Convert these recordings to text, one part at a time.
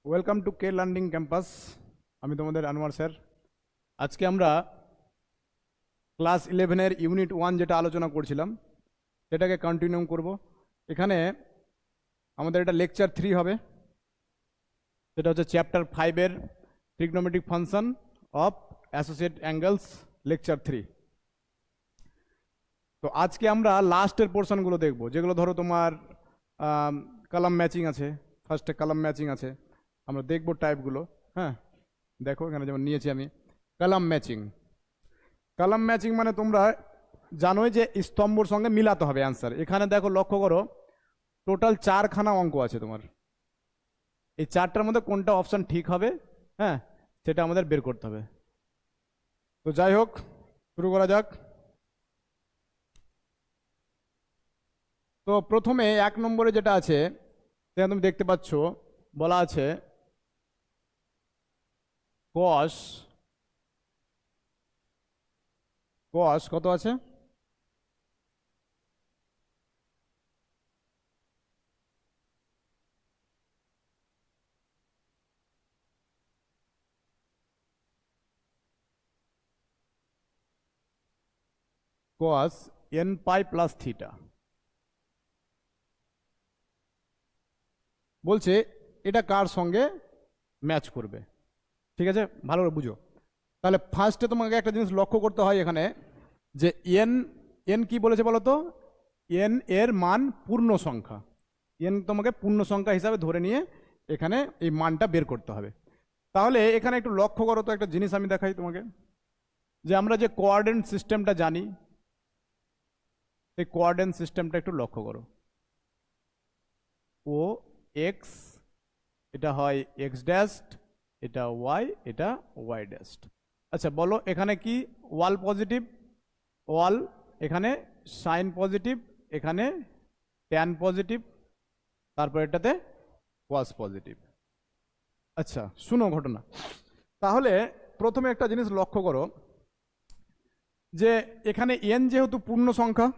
Welcome to K learning campus. আমি তোমাদের Anwar sir. আজকে আমরা ক্লাস 11-এর ইউনিট 1 যেটা আলোচনা করছিলাম সেটাকে কন্টিনিউ করব। এখানে আমাদের এটা লেকচার 3 হবে। সেটা হচ্ছে চ্যাপ্টার 5-এর trigonometric function of associate angles, lecture 3। তো আজকে আমরা লাস্টের পোর্শনগুলো দেখব, যেগুলো ধরো তোমার কলাম ম্যাচিং আছে। ফার্স্টে কলাম ম্যাচিং আছে, আমরা দেখব টাইপগুলো। হ্যাঁ, দেখো এখানে যেমন নিয়েছি আমি কলাম ম্যাচিং। কলাম ম্যাচিং মানে তোমরা জানোই যে স্তম্ভর সঙ্গে মিলাতে হবে অ্যান্সার। এখানে দেখো, লক্ষ্য করো, টোটাল 4খানা অঙ্ক আছে তোমার। এই 4টার মধ্যে কোনটা অপশন ঠিক হবে, হ্যাঁ, সেটা আমাদের বের করতে হবে। তো যাই হোক, শুরু করা যাক। তো প্রথমে 1 নম্বরে যেটা আছে সেটা তুমি দেখতে পাচ্ছ, বলা আছে cos কত আছে? cos n পাই প্লাস থিটা। বলছে এটা কার সঙ্গে ম্যাচ করবে। ঠিক আছে, ভালো করে বুঝো। তাহলে ফার্স্টে তোমাকে একটা জিনিস লক্ষ্য করতে হয় এখানে, যে এন এন কি বলেছে বলো তো? এন এর মান পূর্ণ সংখ্যা। এন তোমাকে পূর্ণ সংখ্যা হিসাবে ধরে নিয়ে এখানে এই মানটা বের করতে হবে। তাহলে এখানে একটু লক্ষ্য করো তো, একটা জিনিস আমি দেখাই তোমাকে, যে আমরা যে কোঅর্ডিনেট সিস্টেমটা জানি, সেই কোঅর্ডিনেট সিস্টেমটা একটু লক্ষ্য করো। ও এক্স, এটা হয় এক্স ড্যাশড, এটা ওয়াই, এটা ওয়াই ড্যাশড। আচ্ছা বলো, এখানে কি ওয়াল পজিটিভ? ওয়াল, এখানে সাইন পজিটিভ, এখানে ট্যান পজিটিভ, তারপর এটাতে ওয়াস পজিটিভ। আচ্ছা শুনো ঘটনা। তাহলে প্রথমে একটা জিনিস লক্ষ্য করো, যে এখানে এন যেহেতু পূর্ণ সংখ্যা,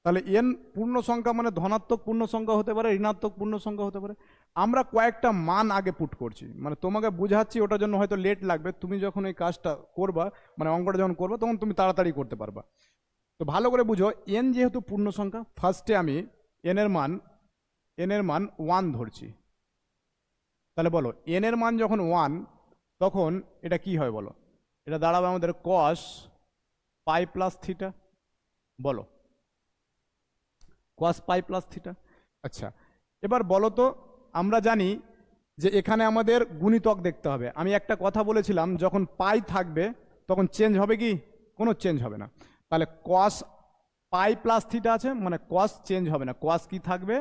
তাহলে এন পূর্ণ সংখ্যা মানে ধনাত্মক পূর্ণ সংখ্যা হতে পারে, ঋণাত্মক পূর্ণ সংখ্যা হতে পারে। আমরা কয়েকটা মান আগে পুট করছি, মানে তোমাকে বুঝাচ্ছি, ওটার জন্য হয়তো লেট লাগবে। তুমি যখন এই কাজটা করবা, মানে অঙ্কটা যখন করবা, তখন তুমি তাড়াতাড়ি করতে পারবা। তো ভালো করে বুঝো, এন যেহেতু পূর্ণ সংখ্যা, ফার্স্টে আমি এন এর মান 1 ধরছি। তাহলে বলো, এন এর মান যখন 1, তখন এটা কি হয় বলো? এটা দাঁড়াবে আমাদের cos পাই প্লাস থিটা। বলো, cos পাই প্লাস থিটা। আচ্ছা এবার বলো তো, আমরা জানি যে এখানে আমাদের গুণিতক দেখতে হবে। আমি একটা কথা বলেছিলাম, যখন পাই থাকবে তখন চেঞ্জ হবে কি? কোনো চেঞ্জ হবে না। তাহলে cos পাই প্লাস থিটা আছে, মানে cos চেঞ্জ হবে না। cos কি থাকবে?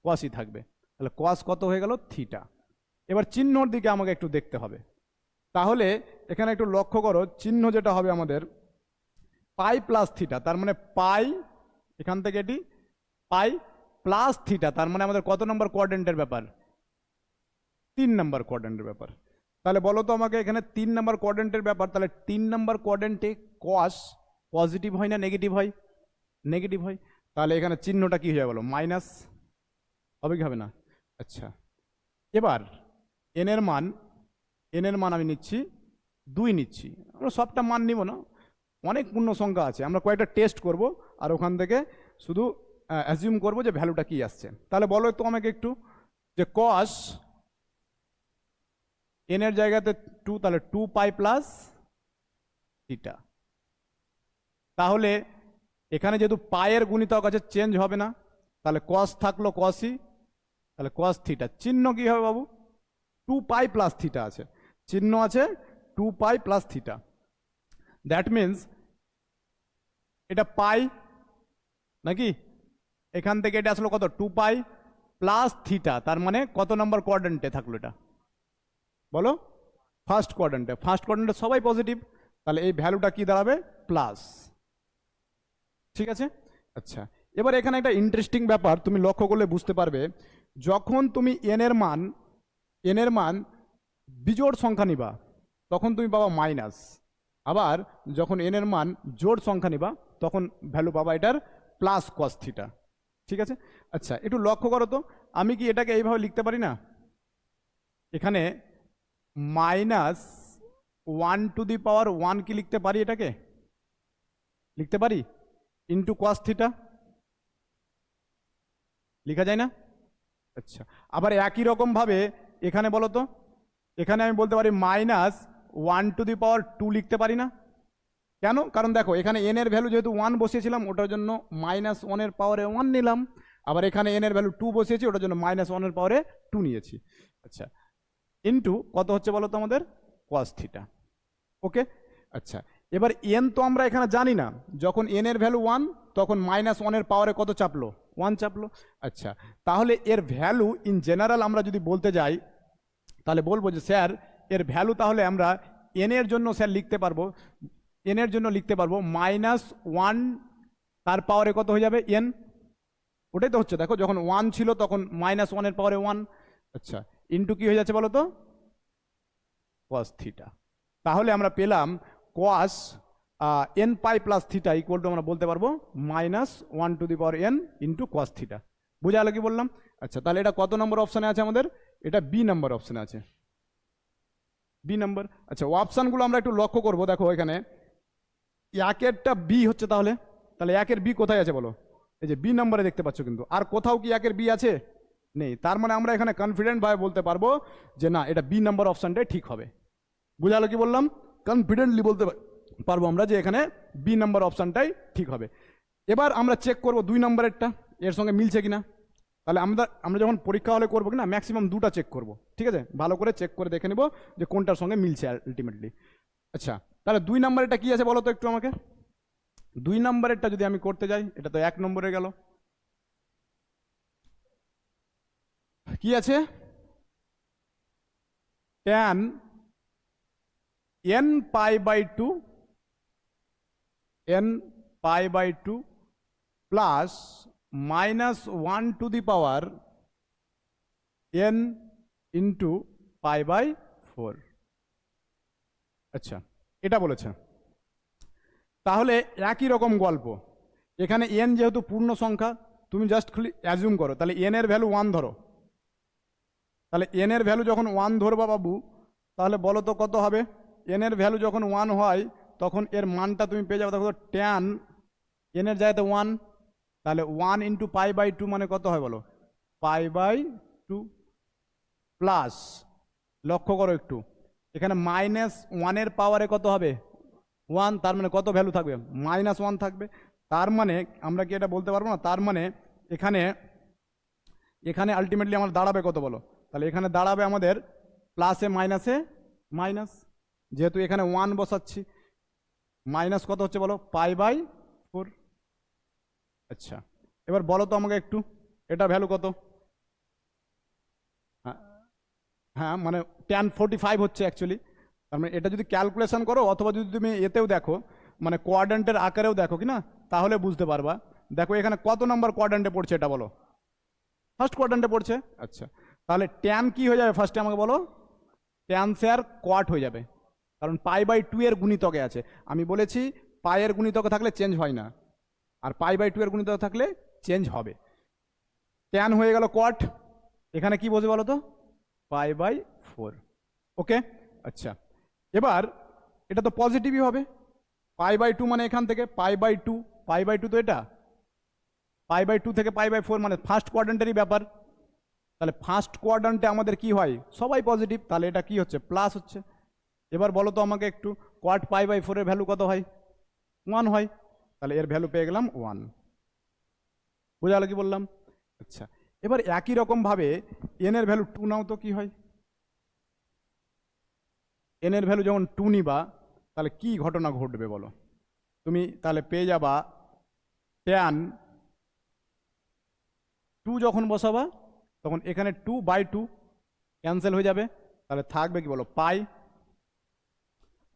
cosই থাকবে। তাহলে cos কত হয়ে গেল? থিটা। এবার চিহ্নর দিকে আমাকে একটু দেখতে হবে। তাহলে এখানে একটু লক্ষ্য করো, চিহ্ন যেটা হবে আমাদের পাই প্লাস থিটা, তার মানে পাই, এখান থেকে এটি পাই প্লাস থিটা, তার মানে আমাদের কত নম্বর কোয়াড্রেন্টের ব্যাপার? 3 নম্বর কোয়াড্রেন্টের ব্যাপার। তাহলে বলো তো আমাকে, এখানে 3 নম্বর কোয়াড্রেন্টের ব্যাপার, তাহলে 3 নম্বর কোয়াড্রেন্টে cos পজিটিভ হয় না নেগেটিভ হয়? নেগেটিভ হয়। তাহলে এখানে চিহ্নটা কি হয়ে যায় বলো? মাইনাস। হবে কি হবে না? আচ্ছা এবার এন এর মান আমি নিচ্ছি 2 নিচ্ছি। আমরা সবটা মান নিব না, অনেক পূর্ণ সংখ্যা আছে, আমরা কয়েকটা টেস্ট করব, আর ওখান থেকে শুধু অ্যাজিউম করব যে ভ্যালুটা কি আসছে। তাহলে বলো তো আমাকে একটু, যে cos এন এর জায়গাতে 2, তাহলে 2 পাই প্লাস থিটা। তাহলে এখানে যেহেতু পায়ের গুণিতক আছে, চেঞ্জ হবে না, তাহলে cos থাকলো cosই, তাহলে cos থিটা। চিহ্ন কি হবে বাবু? 2 পাই প্লাস থিটা আছে, চিহ্ন আছে 2 pi plus theta. That means এটা পাই নাকি, এখান থেকে এটা আসলো কত? 2 পাই প্লাস থিটা, তার মানে কত নম্বর কোয়াড্রেন্টে থাকলো এটা বলো? ফার্স্ট কোয়াড্রেন্টে। ফার্স্ট কোয়াড্রেন্টে সবাই পজিটিভ, তাহলে এই ভ্যালুটা কি দাঁড়াবে? প্লাস। ঠিক আছে। আচ্ছা এবার এখানে একটা ইন্টারেস্টিং ব্যাপার তুমি লক্ষ্য করলে বুঝতে পারবে, যখন তুমি এন এর মান বিজোড় সংখ্যা নিবা, তখন তুমি পাবা মাইনাস। আবার যখন এন এর মান জোড় সংখ্যা নিবা, তখন ভ্যালু পাবা এটার প্লাস cos থিটা। ঠিক আছে। আচ্ছা একটু লক্ষ্য করো তো, আমি কি এটাকে এইভাবে লিখতে পারি না? এখানে মাইনাস 1 কি লিখতে পারি? এটাকে লিখতে পারি ইন্টু কস থিটা, লিখা যায় না? আচ্ছা, আবার একই রকম ভাবে এখানে বলো তো, এখানে আমি বলতে পারি -1/2 লিখতে পারি না? কেন? কারণ দেখো এখানে এন এর ভ্যালু যেহেতু 1 বসিয়েছিলাম, ওটার জন্য -1/1 নিলাম। আবার এখানে এন এর ভ্যালু 2 বসিয়েছি, ওটার জন্য -1/2 নিয়েছি। আচ্ছা, ইন্টু কত হচ্ছে বলো তো আমাদের? Cos theta. ওকে, আচ্ছা, এবার এন তো আমরা এখানে জানি না। যখন এন এর ভ্যালু 1, তখন -1/2 কত চাপলো? 1 চাপলো। আচ্ছা, তাহলে এর ভ্যালু ইন জেনারেল আমরা যদি বলতে যাই, তাহলে বলবো যে স্যার এর ভ্যালু তাহলে আমরা এন এর জন্য স্যার লিখতে পারবো, এন এর জন্য লিখতে পারবো -1 তার পাওয়ারে কত হয়ে যাবে? এন। ওটাই তো হচ্ছে, দেখো যখন 1 ছিল তখন -1/1। আচ্ছা, ইন্টু কি হয়ে যাচ্ছে বলো তো? Cos theta. তাহলে আমরা পেলাম কস n পাই প্লাস থিটা ইকুয়াল টু আমরা বলতে পারবো -1/n ইন্টু কস থিটা। বুঝা গেল কি বললাম? আচ্ছা, তাহলে এটা কত নম্বর অপশানে আছে আমাদের? এটা বি নম্বর অপশানে আছে, বি নম্বর। আচ্ছা, অপশানগুলো আমরা একটু লক্ষ্য করবো। দেখো এখানে একেরটা বি হচ্ছে, তাহলে তাহলে একের বি কোথায় আছে বলো? এই যে বি নম্বরে দেখতে পাচ্ছ, কিন্তু আর কোথাও কি একের বি আছে? নেই। তার মানে আমরা এখানে কনফিডেন্ট ভাবে বলতে পারবো যে না, এটা বি নম্বর অপশানটাই ঠিক হবে। বুঝা গেল কি বললাম? কনফিডেন্টলি বলতে পারবো আমরা যে এখানে বি নম্বর অপশানটাই ঠিক হবে। এবার আমরা চেক করবো 2 নম্বরেরটা এর সঙ্গে মিলছে কিনা। তাহলে আমরা যখন পরীক্ষা হলে করবো কিনা, ম্যাক্সিমাম 2টা চেক করবো, ঠিক আছে? ভালো করে চেক করে দেখে নিব যে কোনটার সঙ্গে মিলছে আলটিমেটলি। আচ্ছা, তাহলে 2 নম্বরেরটা কি আছে বলো তো একটু আমাকে? 2 নম্বরেরটা যদি আমি করতে যাই, এটা তো 1 নম্বরে গেল। কি আছে? tan n π/2 plus -1 n into π/4। আচ্ছা, এটা বলেছে। তাহলে একই রকম গল্প, এখানে n যেহেতু পূর্ণ সংখ্যা, তুমি জাস্ট খালি অ্যাজিউম করো, তাহলে n এর ভ্যালু 1 ধরো। তাহলে n এর ভ্যালু যখন 1 ধরবা বাবু, তাহলে বলো তো কত হবে? n এর ভ্যালু যখন 1 হয়, তখন এর মানটা তুমি পেয়ে যাবে। দেখো tan n এর জায়গাতে 1, তাহলে 1 ইন্টু π/2 মানে কত হয় বলো? π/2 প্লাস, লক্ষ্য করো একটু, এখানে -1 পাওয়ারে কত হবে? 1, তার মানে কত ভ্যালু থাকবে? -1 থাকবে। তার মানে আমরা কি এটা বলতে পারবো না? তার মানে এখানে এখানে আলটিমেটলি আমার দাঁড়াবে কত বলো? তাহলে এখানে দাঁড়াবে আমাদের প্লাসে মাইনাসে মাইনাস, যেহেতু এখানে 1 বসাচ্ছি। মাইনাস কত হচ্ছে বলো? π/4। আচ্ছা, এবার বলো তো আমাকে একটু, এটা ভ্যালু কত? হ্যাঁ, মানে tan 45 হচ্ছে অ্যাকচুয়ালি। তার মানে এটা যদি ক্যালকুলেশন করো, অথবা যদি তুমি এতেও দেখো, মানে কোয়াড্রেন্টের আকারেও দেখো কি না, তাহলে বুঝতে পারবা। দেখো এখানে কত নাম্বার কোয়াড্রেন্টে পড়ছে এটা বলো? ফার্স্ট কোয়াড্রেন্টে পড়ছে। আচ্ছা, তাহলে ট্যান কি হয়ে যাবে ফার্স্টে আমাকে বলো? ট্যান স্যার কোয়াট হয়ে যাবে, কারণ π/2 এর গুণিতকে আছে। আমি বলেছি পায়ের গুণিতকে থাকলে চেঞ্জ হয় না, আর π/2 এর গুণিতকে থাকলে চেঞ্জ হবে। ট্যান হয়ে গেল কোয়াট, এখানে কি বসে বলো তো? π/4। ওকে, আচ্ছা, এবার এটা তো পজিটিভই হবে। π/2 মানে এখান থেকে π/2 তো এটা π/2 থেকে π/4 মানে ফার্স্ট কোয়াড্রেন্টেরই ব্যাপার। তাহলে ফার্স্ট কোয়াড্রেন্টে আমাদের কি হয়? সবাই পজিটিভ, তাহলে এটা কি হচ্ছে? প্লাস হচ্ছে। এবার বলো তো আমাকে একটু, কোয়াট π/4 এর ভ্যালু কত হয়? 1 হয়। তাহলে এর ভ্যালু পেয়ে গেলাম 1। বোঝা গেল কি বললাম? আচ্ছা, এবার একই রকম ভাবে এন এর ভ্যালু 2 নাও তো, কি হয়? এন এর ভ্যালু যখন 2 নিবা, তাহলে কি ঘটনা ঘটবে বলো? তুমি তাহলে পেয়ে যাবা tan 2 যখন বসাবা, তখন এখানে 2/2 ক্যান্সেল হয়ে যাবে, তাহলে থাকবে কি বলো? পাই।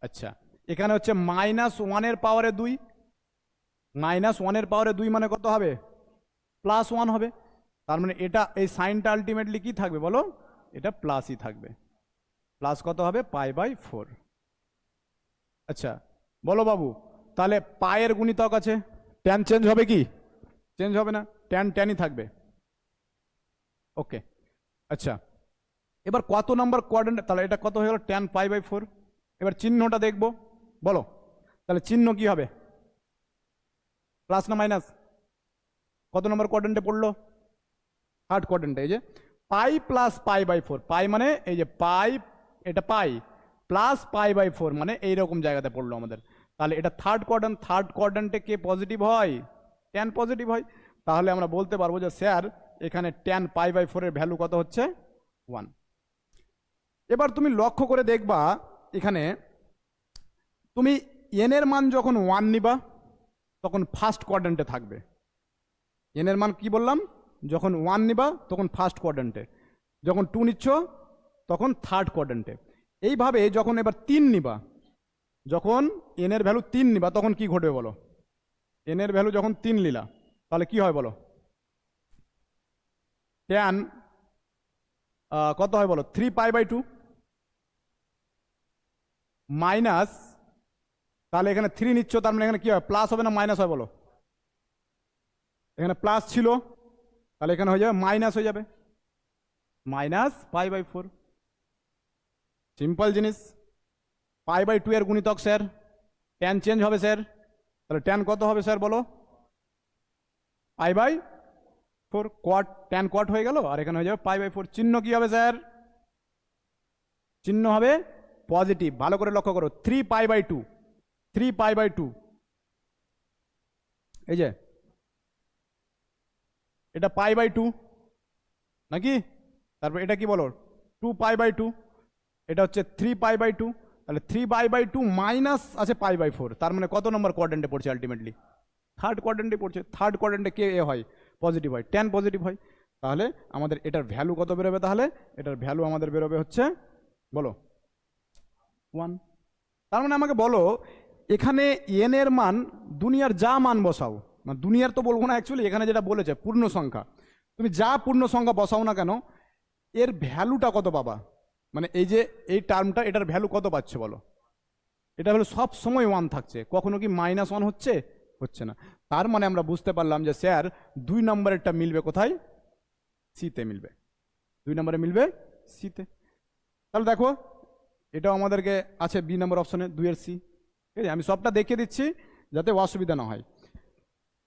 আচ্ছা, এখানে হচ্ছে -1 পাওয়ারে 2, -1 পাওয়ারে 2 মানে কত হবে? +1 হবে। তার মানে এটা, এই সাইনটা আলটিমেটলি কি থাকবে বলো? এটা প্লাসই থাকবে। প্লাস কত হবে? π/4। আচ্ছা, বলো বাবু, তাহলে পায়ের গুণিতক আছে, ট্যান চেঞ্জ হবে কি? চেঞ্জ হবে না, ট্যানই থাকবে। ওকে, আচ্ছা, এবার কত নম্বর কোয়াড্রেন্টে, তাহলে এটা কত হয়ে গেল tan π/4। এবার চিহ্নটা দেখবো, বলো তাহলে চিহ্ন কি হবে, প্লাস না মাইনাস? কত নম্বর কোয়াড্রেন্টে পড়লো, থার্ড কোয়াড্রেন্টে। এই যে পাই প্লাস π/4, পাই মানে এই যে পাই, এটা পাই প্লাস π/4 মানে এইরকম জায়গাতে পড়লো আমাদের। তাহলে এটা থার্ড কোয়াড্রেন্ট, থার্ড কোয়াড্রেন্টে কে পজিটিভ হয়, ট্যান পজিটিভ হয়। তাহলে আমরা বলতে পারবো যে স্যার এখানে ট্যান π/4 এর ভ্যালু কত হচ্ছে, 1। এবার তুমি লক্ষ্য করে দেখবা এখানে তুমি এন এর মান যখন 1 নিবা তখন ফার্স্ট কোয়াড্রেন্টে থাকবে। এন এর মান কি বললাম, যখন 1 নিবা তখন ফার্স্ট কোয়াড্রেন্টে, যখন 2 নিচ্ছ তখন থার্ড কোয়াড্রেন্টে। এইভাবে যখন এবার 3 নিবা, যখন এন এর ভ্যালু 3 নিবা তখন কি ঘটবে বলো, এন এর ভ্যালু যখন 3 নিলা তাহলে কি হয় বলো, ট্যান কত হয় বলো, 3π/2 মাইনাস, তাহলে এখানে 3 নিচ্ছ তার মানে এখানে কি হয়, প্লাস হবে না মাইনাস হয় বলো, এখানে প্লাস ছিল তাহলে এখানে হয়ে যাবে মাইনাস হয়ে যাবে, মাইনাস π/4। সিম্পল জিনিস। π/2 এর গুণিতক স্যার, ট্যান চেঞ্জ হবে স্যার, তাহলে ট্যান কত হবে স্যার বলো, π/4 কোয়াট, ট্যান কোয়াট হয়ে গেল, আর এখানে হয়ে যাবে π/4। চিহ্ন কি হবে স্যার, চিহ্ন হবে পজিটিভ। ভালো করে লক্ষ্য করো, 3π/2, 3π/2 এই যে এটা π/2 নাকি, তারপর এটা কি বলো 2π/2, এটা হচ্ছে 3π/2, তাহলে 3π/2 মাইনাস আছে π/4, তার মানে কত নম্বর কোয়াড্রেন্টে পড়ছে, আলটিমেটলি থার্ড কোয়াড্রেন্টে পড়ছে। থার্ড কোয়াড্রেন্টে কে এ হয়, পজিটিভ হয়, ট্যান পজিটিভ হয়। তাহলে আমাদের এটার ভ্যালু কত বেরোবে, তাহলে এটার ভ্যালু আমাদের বেরোবে হচ্ছে বলো 1। তার মানে আমাকে বলো এখানে এন এর মান দুনিয়ার যা মান বসাও, মানে দুনিয়ার তো বলবো না, অ্যাকচুয়ালি এখানে যেটা বলেছে পূর্ণ সংখ্যা, তুমি যা পূর্ণ সংখ্যা বসাও না কেন এর ভ্যালুটা কত পাবা, মানে এই যে এই টার্মটা এটার ভ্যালু কত পাচ্ছে বলো, এটা হলো সব সময় 1 থাকছে, কখনো কি -1 হচ্ছে, হচ্ছে না। তার মানে আমরা বুঝতে পারলাম যে স্যার 2 নম্বরেরটা মিলবে কোথায়, সিতে মিলবে, 2 নম্বরে মিলবে সিতে। তাহলে দেখো এটাও আমাদেরকে আছে বি নম্বর অপশনে 2 এর সি, ঠিক আছে, আমি সবটা দেখিয়ে দিচ্ছি যাতে অসুবিধা না হয়।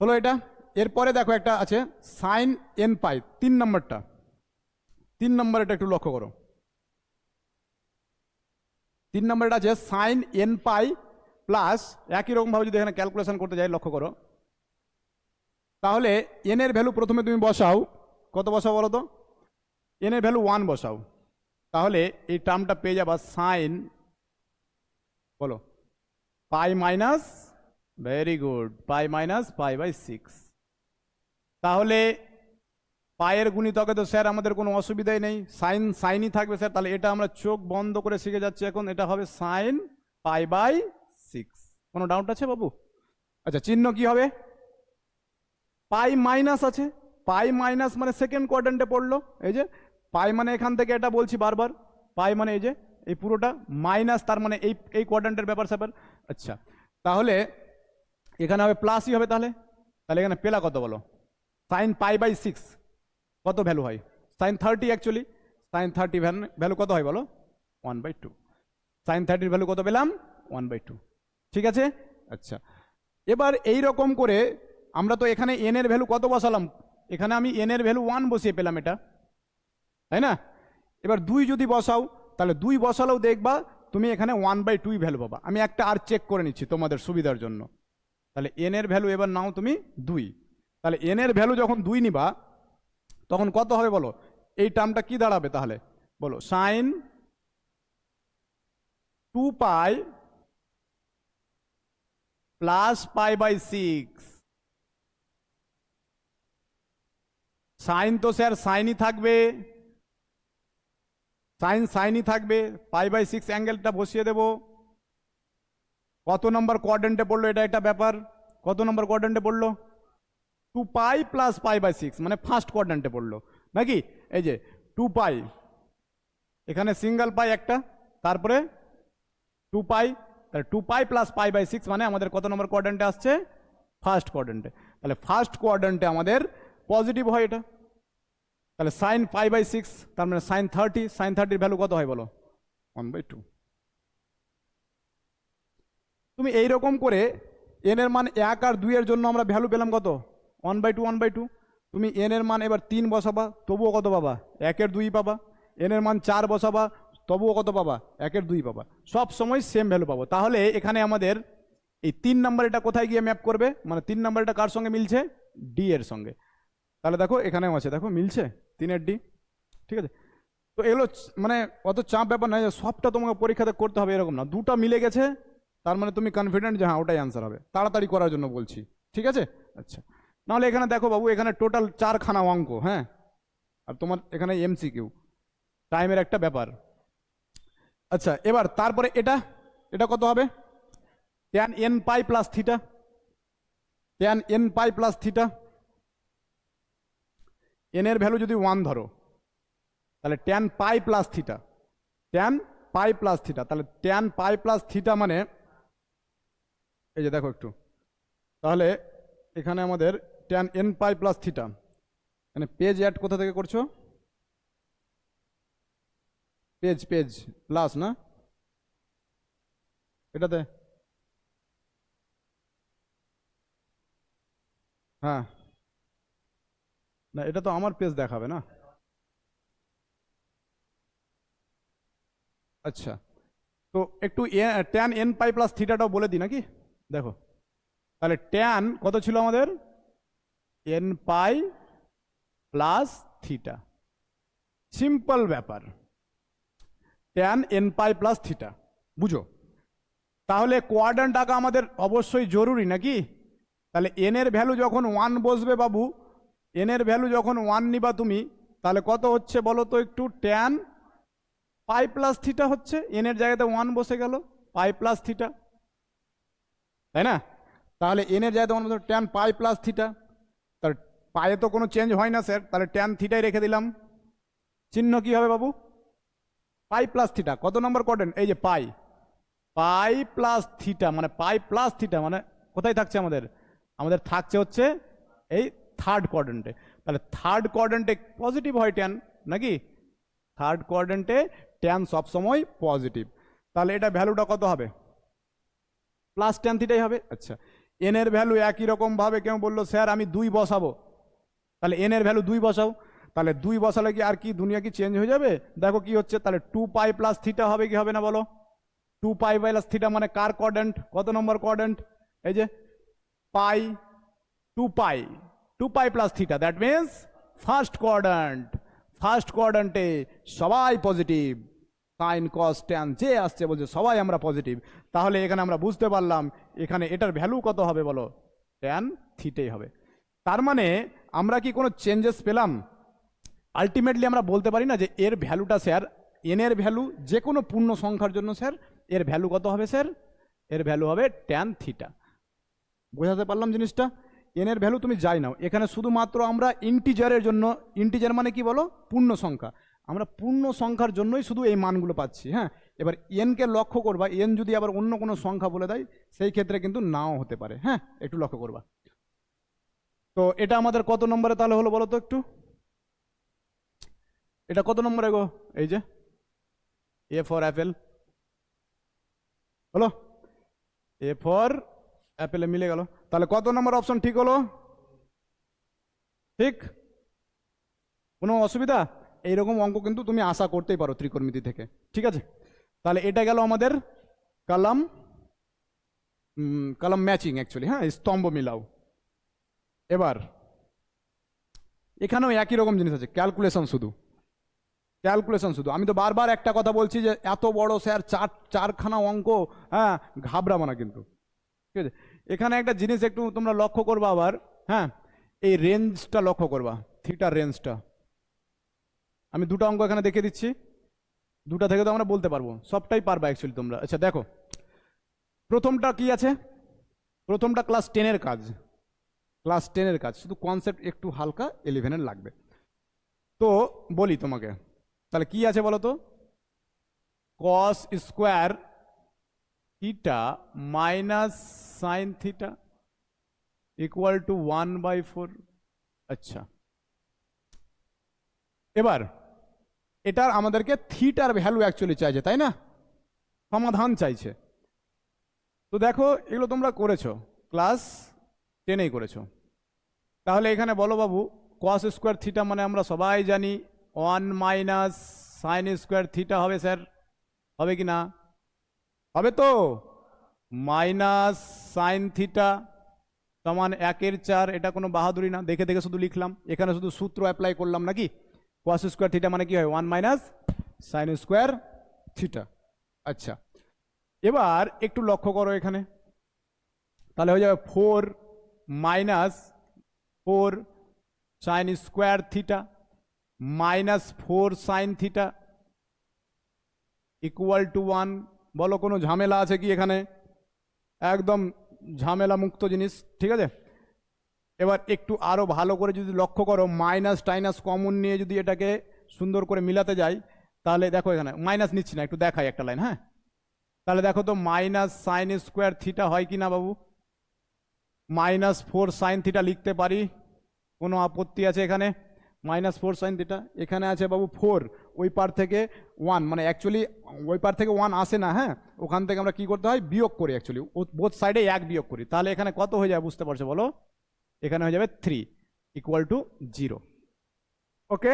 হলো এটা। এরপরে দেখো একটা আছে সাইন এন পাই, 3 নম্বরটা, 3 নম্বর এটা একটু লক্ষ্য করো, 3 নম্বরটা আছে সাইন এন পাই প্লাস, একই রকম ভাবে যদি এখানে ক্যালকুলেশন করতে যাই লক্ষ্য করো, তাহলে এন এর ভ্যালু প্রথমে তুমি বসাও, কত বসাও বলো তো, এন এর ভ্যালু 1 বসাও, তাহলে এই টার্মটা পেয়ে যাবা সাইন বলো পাই মাইনাস, ভেরি গুড, পাই মাইনাস π/6। তাহলে পায়ের গুণিতকে তো স্যার আমাদের কোনো অসুবিধাই নেই, সাইন সাইনই থাকবে স্যার, তাহলে এটা আমরা চোখ বন্ধ করে শিখে যাচ্ছি এখন, এটা হবে সাইন π/6। কোনো ডাউট আছে বাবু? আচ্ছা চিহ্ন কি হবে, পাই মাইনাস আছে, পাই মাইনাস মানে সেকেন্ড কোয়াড্রেন্টে পড়লো, এই যে পাই মানে এখান থেকে এটা বলছি বারবার, পাই মানে এই যে এই পুরোটা মাইনাস, তার মানে এই এই কোয়াড্রেন্টের ব্যাপার স্যাপার। আচ্ছা তাহলে এখানে হবে প্লাসই হবে, তাহলে তাহলে এখানে পেলা কত বলো, সাইন π/6 কত ভ্যালু হয়, সাইন 30, অ্যাকচুয়ালি সাইন 30 ভ্যালু কত হয় বলো, 1/2, সাইন 30 ভ্যালু কত পেলাম, 1/2, ঠিক আছে। আচ্ছা এবার এই রকম করে আমরা তো এখানে এন এর ভ্যালু কত বসালাম, এখানে আমি এন এর ভ্যালু 1 বসিয়ে পেলাম এটা, তাই না। এবার 2 যদি বসাও, তাহলে 2 বসালেও দেখবা তুমি এখানে 1/2 ভ্যালু পাবা। আমি একটা আর চেক করে নিচ্ছি তোমাদের সুবিধার জন্য, তাহলে এন এর ভ্যালু এবার নাও তুমি 2, তাহলে এন এর ভ্যালু যখন 2 নিবা তখন কত হবে বলো, এই টার্মটা কি দাঁড়াবে তাহলে বলো, সাইন 2π প্লাস π/6, সাইন তো স্যার সাইনই থাকবে, সাইন সাইনই থাকবে, π/6 অ্যাঙ্গেলটা বসিয়ে দেব। কত নম্বর কোয়াড্রেন্টে পড়লো এটা একটা ব্যাপার, কত নম্বর কোয়াড্রেন্টে পড়লো, 2π প্লাস π/6 মানে ফার্স্ট কোয়াড্রেন্টে পড়লো নাকি, এই যে 2π, এখানে সিঙ্গেল পাই একটা, তারপরে 2π, তাহলে 2π প্লাস π/6 মানে আমাদের কত নম্বর কোয়াড্রেন্টে আসছে, ফার্স্ট কোয়াড্রেন্টে। তাহলে ফার্স্ট কোয়াড্রেন্টে আমাদের পজিটিভ হয় এটা, তাহলে সাইন পাই বাই 6, তার মানে সাইন 30, সাইন 30 ভ্যালু কত হয় বলো? 1/2। তুমি এইরকম করে এন এর মান 1 আর 2 এর জন্য আমরা ভ্যালু পেলাম কত? 1/2, 1/2। তুমি এন এর মান এবার 3 বসাবা, তবুও কত পাবা? 1/2 পাবা। এন এর মান 4 বসাবা, তবুও কত পাবা? 1/2 পাবা। সব সময় সেম ভ্যালু পাবো। তাহলে এখানে আমাদের এই 3 নাম্বার এটা কোথায় গিয়ে ম্যাপ করবে? মানে 3 নাম্বার এটা কার সঙ্গে মিলছে? ডি এর সঙ্গে। তাহলে দেখো এখানেও আছে, দেখো মিলছে 3 ডি। ঠিক আছে, তো এগুলো মানে অত চাপ ব্যাপার নয় যে সবটা তোমাকে পরীক্ষাতে করতে হবে এরকম না। দুটো মিলে গেছে তার মানে তুমি কনফিডেন্ট যে হ্যাঁ ওটাই অ্যান্সার হবে। তাড়াতাড়ি করার জন্য বলছি, ঠিক আছে? আচ্ছা, নাহলে এখানে দেখো বাবু, এখানে টোটাল 4খানা অঙ্ক, হ্যাঁ, আর তোমার এখানে এমসিকিউ, টাইমের একটা ব্যাপার। আচ্ছা, এবার তারপরে এটা এটা কত হবে? Tan n pi plus theta, tan n pi plus theta. N এর ভ্যালু যদি 1 ধরো, তাহলে tan pi plus theta, tan pi plus theta, তাহলে ট্যান পাই প্লাস থিটা মানে এই যে দেখো একটু, তাহলে এখানে আমাদের tan n pi plus theta, মানে পেজ অ্যাড কোথা থেকে করছো? পেজ পেজ প্লাস না এটাতে? হ্যাঁ, না এটা তো আমার পেজ দেখাবে না। আচ্ছা, তো একটু ট্যান এন পাই প্লাস থিটাটাও বলে দিই নাকি? দেখো, তাহলে ট্যান কত ছিল আমাদের? N pi plus theta. Simple ব্যাপার, tan n pi plus theta, বুঝো? তাহলে কোয়াড্র্যান্ট আঁকা আমাদের অবশ্যই জরুরি নাকি? তাহলে এন এর ভ্যালু যখন 1 বসবে বাবু, এন এর ভ্যালু যখন 1 নিবা তুমি, তাহলে কত হচ্ছে বলো তো একটু? ট্যান পাই প্লাস থিটা হচ্ছে, এন এর জায়গাতে 1 বসে গেল, পাই প্লাস থিটা, তাই না? তাহলে এন এর জায়গাতে 1 বসে ট্যান পাই প্লাস থিটা। তার পায়ে তো কোনো চেঞ্জ হয় না স্যার, তাহলে ট্যান থিটাই রেখে দিলাম। চিহ্ন কি হবে বাবু? পাই প্লাস থিটা। কত নম্বর কোয়াড্র্যান্ট? এই যে পাই, পাই প্লাস থিটা, মানে পাই প্লাস থিটা মানে কোথায় থাকছে আমাদের? আমাদের থাকছে হচ্ছে এই থার্ড কোয়াড্র্যান্টে। তাহলে থার্ড কোয়াড্র্যান্টে পজিটিভ হয় ট্যান নাকি? থার্ড কোয়াড্র্যান্টে ট্যান সবসময় পজিটিভ। তাহলে এটা ভ্যালুটা কত হবে? প্লাস ট্যান থিটাই হবে। আচ্ছা, এন এর ভ্যালু একই রকম ভাবে কেউ বললো স্যার আমি 2 বসাবো, তাহলে এন এর ভ্যালু 2 বসাও। তাহলে 2 বসালে কি আর কি দুনিয়া কি চেঞ্জ হয়ে যাবে? দেখো কি হচ্ছে, তাহলে 2 পাই প্লাস থিটা হবে কি হবে না বলো? 2 পাই প্লাস থিটা মানে কার কোয়াড্র্যান্ট? কত নম্বর কোয়াড্র্যান্ট? এই যে pi, 2 pi, 2 pi plus theta, that means first quadrant. First কোয়াড্র্যান্টে সবাই পজিটিভ, সাইন কস ট্যান যে আসছে বলছে সবাই আমরা পজিটিভ। তাহলে এখানে আমরা বুঝতে পারলাম এখানে এটার ভ্যালু কত হবে বলো? ট্যান থিটাই হবে। তার মানে আমরা কি কোনো চেঞ্জেস পেলাম? আলটিমেটলি আমরা বলতে পারি না যে এর ভ্যালুটা স্যার, এন এর ভ্যালু যে কোনো পূর্ণ সংখ্যার জন্য স্যার এর ভ্যালু কত হবে স্যার? এর ভ্যালু হবে ট্যান থিটা। বোঝাতে পারলাম জিনিসটা? এন এর ভ্যালু তুমি যাই নাও, এখানে শুধুমাত্র আমরা ইন্টিজারের জন্য, ইন্টিজার মানে কি বলো? পূর্ণ সংখ্যা, আমরা পূর্ণ সংখ্যার জন্যই শুধু এই মানগুলো পাচ্ছি। হ্যাঁ, এবার এনকে লক্ষ্য করবা, এন যদি আবার অন্য কোনো সংখ্যা বলে দেয় সেই ক্ষেত্রে কিন্তু নাও হতে পারে। হ্যাঁ, একটু লক্ষ্য করবা। তো এটা আমাদের কত নম্বরে তাহলে হলো বলো তো একটু? এটা কত নম্বরে গো? এই যে এ ফর অ্যাপেল হলো, এ ফর অ্যাপেলে মিলে গেল। তাহলে কত নম্বর অপশন ঠিক হলো? ঠিক? কোনো অসুবিধা? এইরকম অঙ্ক কিন্তু তুমি আশা করতেই পারো ত্রিকোণমিতি থেকে। ঠিক আছে, তাহলে এটা গেল আমাদের কলাম, কলাম ম্যাচিং অ্যাকচুয়ালি, হ্যাঁ, স্তম্ভ মিলাও। এবার এখানেও একই রকম জিনিস আছে, ক্যালকুলেশন শুধু, ক্যালকুলেশন শুধু। আমি তো বারবার একটা কথা বলছি যে এত বড় স্যার 4খানা অঙ্ক, হ্যাঁ, ঘাবড়াবো না কিন্তু। ঠিক আছে, এখানে একটা জিনিস একটু তোমরা লক্ষ্য করবা আবার, হ্যাঁ, এই রেঞ্জটা লক্ষ্য করবা, থিটার রেঞ্জটা। আমি দুটো অঙ্ক এখানে দেখে দিচ্ছি, দুটা থেকে তো আমরা বলতে পারবো, সবটাই পারবা অ্যাকচুয়ালি তোমরা। আচ্ছা দেখো, প্রথমটা কি আছে? প্রথমটা ক্লাস 10-এর কাজ, ক্লাস 10-এর কাজ, শুধু কনসেপ্ট একটু হালকা 11-এর লাগবে। তো বলি তোমাকে, তাহলে কি আছে বলো তো? Cos square theta minus sine theta equal two 1/4। আচ্ছা, এবার এটার আমাদেরকে থিটার ভ্যালু অ্যাকচুয়ালি চাইছে, তাই না? সমাধান চাইছে। তো দেখো এগুলো তোমরা করেছো, ক্লাস 10-এই করেছো। তাহলে এখানে বলো বাবু, কস স্কোয়ার থিটা মানে আমরা সবাই জানি 1 মাইনাস সাইন স্কোয়ার থিটা হবে স্যার, হবে কি না? হবে তো। মাইনাস সাইন থিটা সমান 1/4, এটা কোনো বাহাদুরি না, দেখে দেখে শুধু লিখলাম, এখানে শুধু সূত্র অ্যাপ্লাই করলাম নাকি। কস স্কোয়ার থিটা মানে কি হয়? 1 মাইনাস সাইন স্কোয়ার থিটা। আচ্ছা, এবার একটু লক্ষ্য করো এখানে, তাহলে হয়ে যাবে 4 minus 4 sine square theta minus 4 sign theta equal two 1। বলো কোনো ঝামেলা আছে কি এখানে? একদম ঝামেলা মুক্ত জিনিস, ঠিক আছে। এবার একটু আরো ভালো করে যদি লক্ষ্য করো, মাইনাস টাইনাস কমন নিয়ে যদি এটাকে সুন্দর করে মিলাতে যাই, তাহলে দেখো এখানে মাইনাস নিচ্ছি না, একটু দেখাই একটা লাইন। হ্যাঁ, তাহলে দেখো তো মাইনাস সাইন স্কোয়ার থিটা হয় কি না বাবু? মাইনাস 4 সাইন থিটা লিখতে পারি, কোনো আপত্তি আছে এখানে? মাইনাস 4 সাইন থিটা, এখানে আছে বাবু 4, ওই পার থেকে 1, মানে অ্যাকচুয়ালি ওই পার থেকে 1 আসে না। হ্যাঁ, ওখান থেকে আমরা কি করতে হয়? বিয়োগ করি, অ্যাকচুয়ালি বোথ সাইডে 1 বিয়োগ করি। তাহলে এখানে কত হয়ে যায় বুঝতে পারছো বলো? এখানে হয়ে যাবে 3 equal to 0। Okay,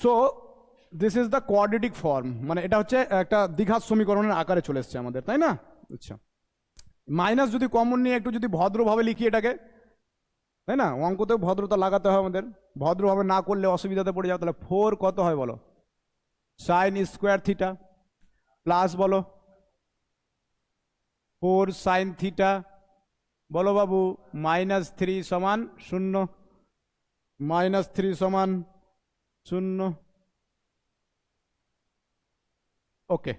so this is the quadratic form, মানে এটা হচ্ছে একটা দ্বিঘাত সমীকরণের আকারে চলে এসছে আমাদের, তাই না? আচ্ছা, মাইনাস যদি কমন নিয়ে একটু যদি ভদ্রভাবে লিখি এটাকে, তাই না? অঙ্কতেও ভদ্রতা লাগাতে হয় আমাদের, ভদ্রভাবে না করলে অসুবিধাতে পড়ে যাও। তাহলে 4 কত হয় বলো? সাইন স্কোয়ার থিটা প্লাস বলো 4 সাইন থিটা, বলো বাবু মাইনাস 3 সমান 0, মাইনাস 3 সমান 0। ওকে,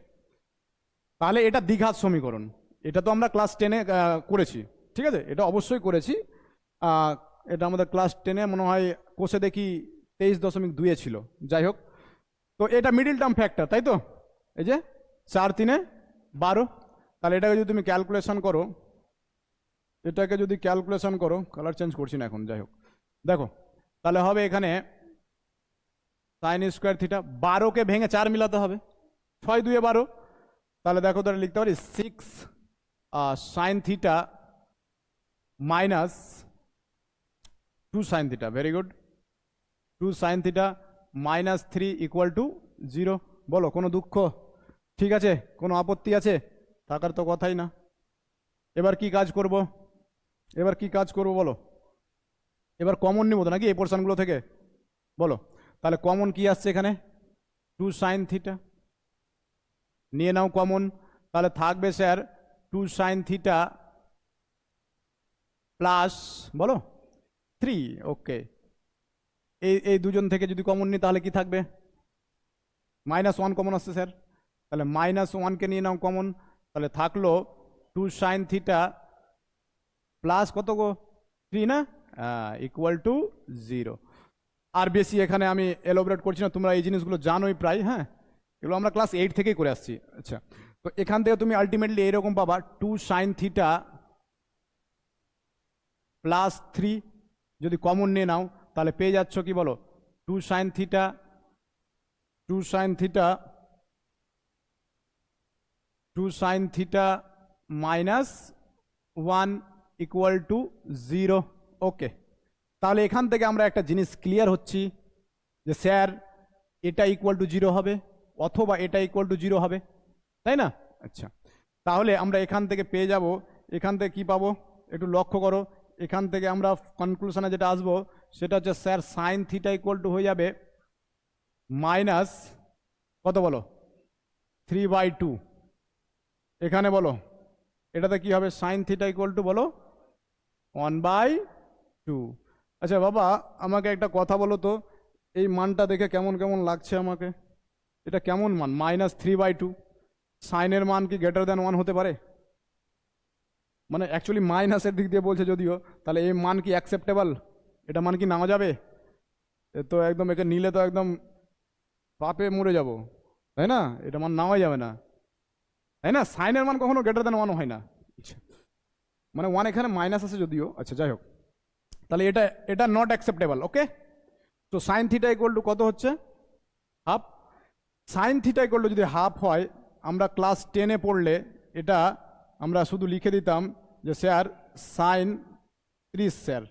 তাহলে এটা দ্বিঘাত সমীকরণ। এটা তো আমরা ক্লাস 10-এ করেছি, ঠিক আছে, এটা অবশ্যই করেছি। এটা আমাদের ক্লাস 10-এ মনে হয় কোষে দেখি 23.2-এ ছিল। যাই হোক, তো এটা মিডিল টার্ম ফ্যাক্টর, তাই তো? এই যে 4 3 12, তাহলে এটাকে যদি তুমি ক্যালকুলেশন করো, এটাকে যদি ক্যালকুলেশন করো, কালার চেঞ্জ করছি না এখন, যাই হোক, দেখো তাহলে হবে এখানে সাইন স্কোয়ার থিটা, 12কে ভেঙে 4 মিলাতে হবে, 6 2 12, তাহলে দেখো তাহলে লিখতে পারি 6 sine theta minus 2 sine theta, very good, 2 sine theta minus 3 equal to 0। বলো কোনো দুঃখ? ঠিক আছে, কোনো আপত্তি আছে? থাকার তো কথাই না। এবার কি কাজ করব? এবার কি কাজ করব বলো? এবার কমন নিব তো নাকি এই পোর্শনগুলো থেকে? বলো তাহলে কমন কি আসছে এখানে? 2 সাইন থিটা নিয়ে নাও কমন, তাহলে থাকবে স্যার 2 সাইন থিটা প্লাস বলো 3। ওকে, এই দুজন থেকে যদি কমন নিই তাহলে কি থাকবে? -1 কমন আসছে স্যার, তাহলে -1কে নিয়ে নাও কমন, তাহলে থাকলো 2 সাইন থিটা প্লাস কত গো? 3 না, ইকুয়াল টু 0। আর বেশি এখানে আমি এলোবরেট করছি না, তোমরা এই জিনিসগুলো জানোই প্রায়। হ্যাঁ, এগুলো আমরা ক্লাস 8 থেকেই করে আসছি। আচ্ছা, তো এখান থেকে তুমি আলটিমেটলি এরকম পাবা 2 সাইন থিটা প্লাস 3, যদি কমন নিয়ে নাও তাহলে পেয়ে যাচ্ছ কি বলো? 2 sine theta 2 sine theta 2 sine theta minus 1 equal to 0। ওকে, তাহলে এখান থেকে আমরা একটা জিনিস ক্লিয়ার হচ্ছি যে স্যার এটা ইকুয়াল টু 0 হবে অথবা এটা ইকুয়াল টু 0 হবে, তাই না? আচ্ছা, তাহলে আমরা এখান থেকে পেয়ে যাব, এখান থেকে কি পাবো একটু লক্ষ্য করো, এখান থেকে আমরা কনক্লুশনে যেটা আসবো সেটা হচ্ছে sir sign theta equal two হয়ে যাবে মাইনাস কত বলো? 3/2। এখানে বলো এটাতে কি হবে? সাইন থিটা ইকুয়াল টু বলো 1/2। আচ্ছা বাবা, আমাকে একটা কথা বলো তো, এই মানটা দেখে কেমন কেমন লাগছে আমাকে? এটা কেমন মান? -3/2। সাইনের মান কি গ্রেটার দ্যান 1 হতে পারে? মানে অ্যাকচুয়ালি মাইনাসের দিক দিয়ে বলছে যদিও, তাহলে এই মান কি অ্যাকসেপ্টেবল? এটা মান কি নেওয়া যাবে? তো একদম একে নিলে তো একদম পাপে মরে যাব, তাই না? এটা মান নেওয়াই যাবে না, তাই না? সাইনের মান কখনো গ্রেটার দ্যান 1 হয় না, মানে 1 এখানে মাইনাস আছে যদিও। আচ্ছা যাই হোক, তাহলে এটা এটা নট অ্যাকসেপ্টেবল। ওকে, তো সাইন থিটা ইকুয়াল টু কত হচ্ছে? Half. Sign theta equal two যদি হাফ হয়, আমরা ক্লাস 10-এ পড়লে এটা আমরা শুধু লিখে দিতাম যে স্যার সাইন 30 স্যার।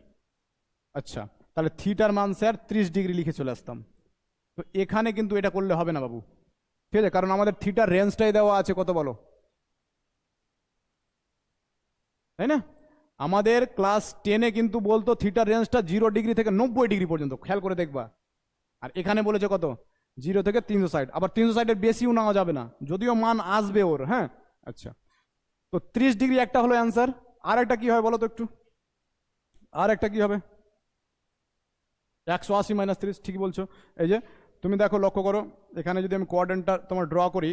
আচ্ছা, তাহলে থিটার মান স্যার 30 ডিগ্রি লিখে চলে আসতাম। তো এখানে কিন্তু এটা করলে হবে না বাবু, ঠিক আছে, কারণ আমাদের থিটার রেঞ্জটাই দেওয়া আছে কত বলো, তাই না? আমাদের ক্লাস 10-এ কিন্তু বলতো থিটার রেঞ্জটা 0 ডিগ্রি থেকে 90 ডিগ্রি পর্যন্ত, খেয়াল করে দেখবা। আর এখানে বলেছে কত, 0 থেকে 360, আবার 360-এর বেশিও নেওয়া যাবে না, যদিও মান আসবে ওর। হ্যাঁ, আচ্ছা, তো 30 ডিগ্রি একটা হলো অ্যান্সার। আর একটা কি হবে বলো তো একটু, আর একটা কি হবে? 180 মাইনাস 30, ঠিক বলছো। এই যে তুমি দেখো, লক্ষ্য করো, এখানে যদি আমি কোয়াড্রেন্টটা তোমার ড্র করি,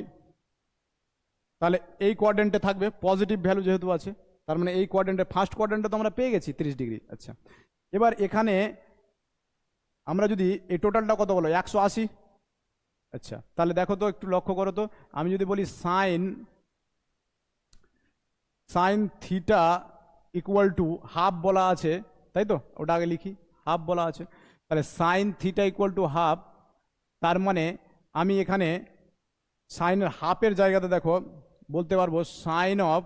তাহলে এই কোয়াড্রেন্টে থাকবে পজিটিভ ভ্যালু যেহেতু আছে, তার মানে এই কোয়াড্রেন্টে ফার্স্ট কোয়াড্রেন্টে তো আমরা পেয়ে গেছি 30 ডিগ্রি। আচ্ছা, এবার এখানে আমরা যদি এই টোটালটা কত বলো, 180। আচ্ছা, তাহলে দেখো তো একটু লক্ষ্য করো তো, আমি যদি বলি sine sine theta equal to half বলা আছে, তাই তো, ওটা আগে লিখি, হাফ বলা আছে, তাহলে sign theta equal to half, তার মানে আমি এখানে সাইনের হাফের জায়গাতে দেখো বলতে পারবো sine of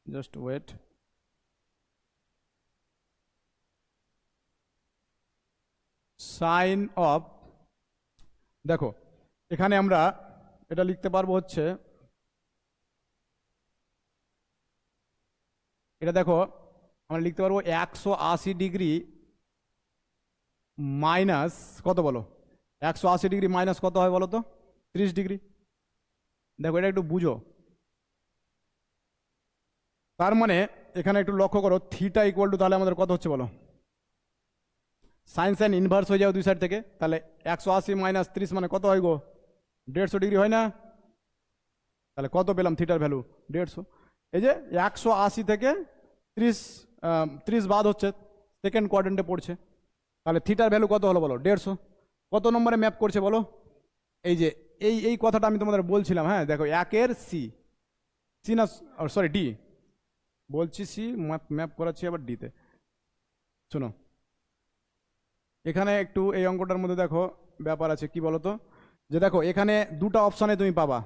just wait, sine of, দেখো এখানে আমরা এটা লিখতে পারবো হচ্ছে, এটা দেখো আমরা লিখতে পারবো 180 ডিগ্রি মাইনাস কত বলো, 180 ডিগ্রি মাইনাস কত হয় বলো তো, 30 ডিগ্রি। দেখো এটা একটু বুঝো, তার মানে এখানে একটু লক্ষ্য করো, থিটা ইকুয়াল টু তাহলে আমাদের কত হচ্ছে বলো, সাইন সাইন ইনভার্স হয়ে যাও দুই সাইড থেকে, তাহলে 180 মাইনাস 30 মানে কত হয় গো, 150 ডিগ্রি হয় না? তাহলে কত পেলাম থিটার ভ্যালু, 150। এই যে 180 থেকে 30 বাদ হচ্ছে, সেকেন্ড কোয়াড্রেন্টে পড়ছে, তাহলে থিটার ভ্যালু কত হলো বলো, 150। কত নম্বরে ম্যাপ করছে বলো? এই যে এই কথাটা আমি তোমাদের বলছিলাম। হ্যাঁ দেখো, 1-এর সি, সি না সরি ডি, বলছি সি, ম্যাপ করাচ্ছি আবার ডিতে। শোনো, এখানে একটু এই অঙ্কটার মধ্যে দেখো ব্যাপার আছে, কি বলতো, যে দেখো এখানে দুটো অপশানে তুমি পাবা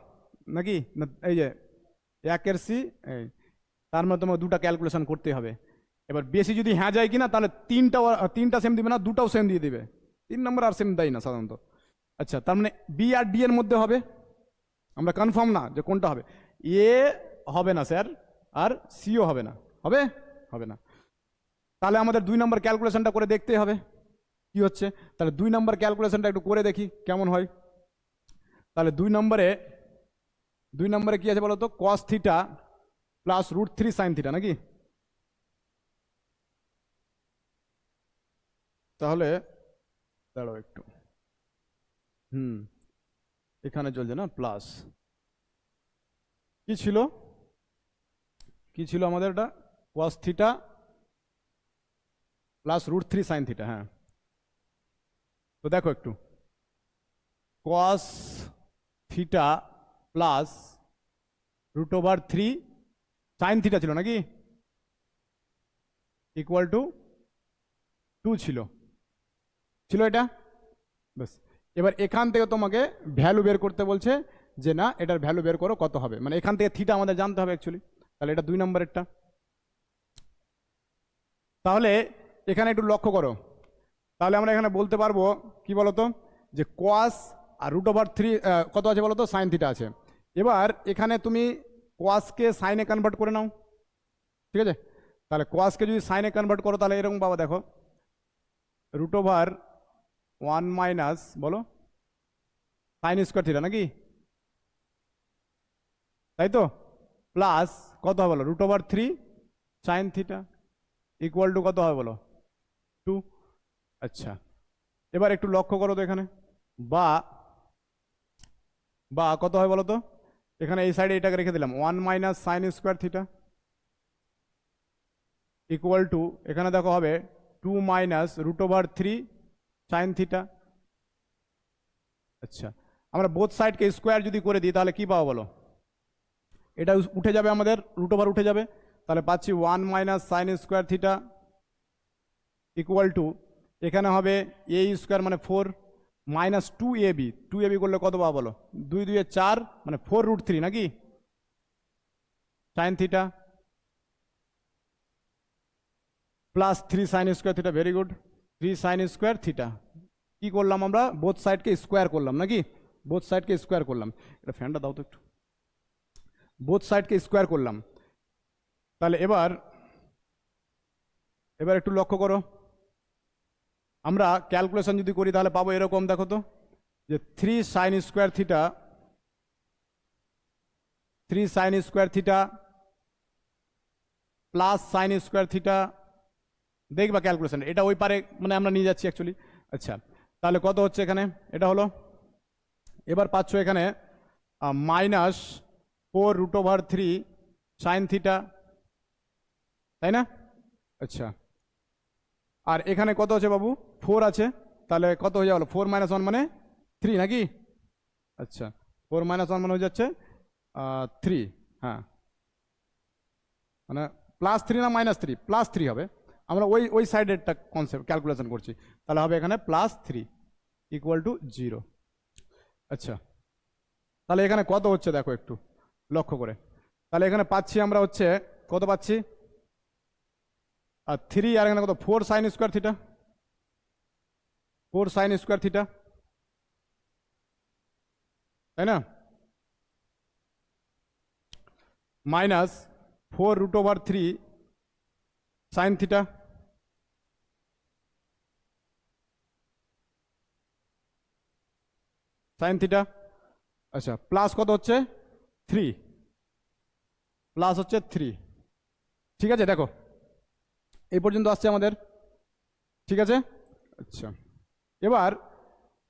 নাকি না, এই যে 1-এর সি, এই, তার মধ্যে তোমাকে দুটো ক্যালকুলেশন করতে হবে। এবার বেশি যদি হ্যাঁ যায় কিনা, তাহলে তিনটা সেম দিবে না, দুটাও সেম দিয়ে দিবে, 3 নম্বর আর সেম দেয় না সাধারণত। আচ্ছা, তার মানে বি আর ডি এর মধ্যে হবে, আমরা কনফার্ম না যে কোনটা হবে, এ হবে না স্যার, আর সিও হবে না, হবে হবে না, তাহলে আমাদের 2 নম্বর ক্যালকুলেশনটা করে দেখতে হবে কি হচ্ছে। তাহলে 2 নম্বর ক্যালকুলেশনটা একটু করে দেখি কেমন হয়। তাহলে 2 নম্বরে কি আছে বলতো, cos theta plus √3 sine theta নাকি, তাহলে দাঁড়াও একটু, এখানে চলছে না প্লাস, কি ছিল আমাদের, এটা cos theta plus √3 sine theta. হ্যাঁ, তো দেখো একটু, cos theta plus √3 sine theta ছিল নাকি, ইকুয়াল টু 2 ছিল এটা, ব্যাস। এবার এখান থেকে তোমাকে ভ্যালু বের করতে বলছে, যে না এটার ভ্যালু বের করো কত হবে, মানে এখান থেকে থিটা আমাদের জানতে হবে অ্যাকচুয়ালি। তাহলে এটা 2 নম্বরেরটা। তাহলে এখানে একটু লক্ষ্য করো, তাহলে আমরা এখানে বলতে পারবো কি বলতো, যে কোয়াস আর √3 কত আছে বলতো, সাইন থিটা আছে। এবার এখানে তুমি কোয়াসকে সাইনে কনভার্ট করে নাও, ঠিক আছে, তাহলে কোয়াসকে যদি সাইনে কনভার্ট করো, তাহলে এরকম পাবো, দেখো √1 মাইনাস বলো সাইন স্কোয়ার থিটা নাকি, তাই তো, প্লাস কত হবে বলো, √3 সাইন থিটা ইকুয়াল টু কত হবে বলো, 2। আচ্ছা, এবার একটু লক্ষ্য করো তো এখানে, বা কত হয় বলো তো, এখানে এই সাইডে এটাকে রেখে দিলাম, 1 minus sine square theta equal two, এখানে দেখো হবে 2 মাইনাস √3 সাইন থিটা। আচ্ছা, আমরা বোথ সাইডকে স্কোয়ার যদি করে দিই, তাহলে কি পাবো বলো, এটা উঠে যাবে, আমাদের √, উঠে যাবে, তাহলে পাচ্ছি 1 minus sine square theta equal two এখানে হবে এ স্কোয়ার মানে 4 মাইনাস 2ab, 2ab করলে কত পাবো বলো? 2 2 4 মানে 4√3 নাকি sine theta plus 3 sine square theta, very good, 3 sine square theta. কি করলাম আমরা? বোথ সাইডকে স্কোয়ার করলাম নাকি, বোথ সাইডকে স্কোয়ার করলাম। এটা ফ্যানটা দাও তো একটু। বোথ সাইডকে স্কোয়ার করলাম। তাহলে এবার একটু লক্ষ্য করো, আমরা ক্যালকুলেশন যদি করি তাহলে পাবো এরকম, দেখো তো, যে 3 sine square theta, 3 sine square theta plus sine square theta, দেখবা ক্যালকুলেশন, এটা ওই পারে মানে আমরা নিয়ে যাচ্ছি অ্যাকচুয়ালি। আচ্ছা, তাহলে কত হচ্ছে এখানে? এটা হলো, এবার পাচ্ছ এখানে -4√3 সাইন থিটা, তাই না? আচ্ছা, আর এখানে কত আছে বাবু? 4 আছে, তাহলে কত হয়ে যাবে? 4 - 1 মানে 3 নাকি? আচ্ছা, 4 - 1 মানে হয়ে যাচ্ছে 3, হ্যাঁ, মানে +3 না -3? +3 হবে। আমরা ওই সাইডেরটা কনসেপ্ট ক্যালকুলেশন করছি, তাহলে হবে এখানে +3 ইকুয়াল টু 0। আচ্ছা, তাহলে এখানে কত হচ্ছে দেখো একটু লক্ষ্য করে। তাহলে এখানে পাচ্ছি আমরা হচ্ছে কত পাচ্ছি? 3, আর এখানে কত? 4 sine square theta, 4 sine square theta, তাই না? Minus 4√3 sine theta, sine theta. আচ্ছা, প্লাস কত হচ্ছে? 3, প্লাস হচ্ছে 3। ঠিক আছে, দেখো এই পর্যন্ত আসছে আমাদের, ঠিক আছে? আচ্ছা,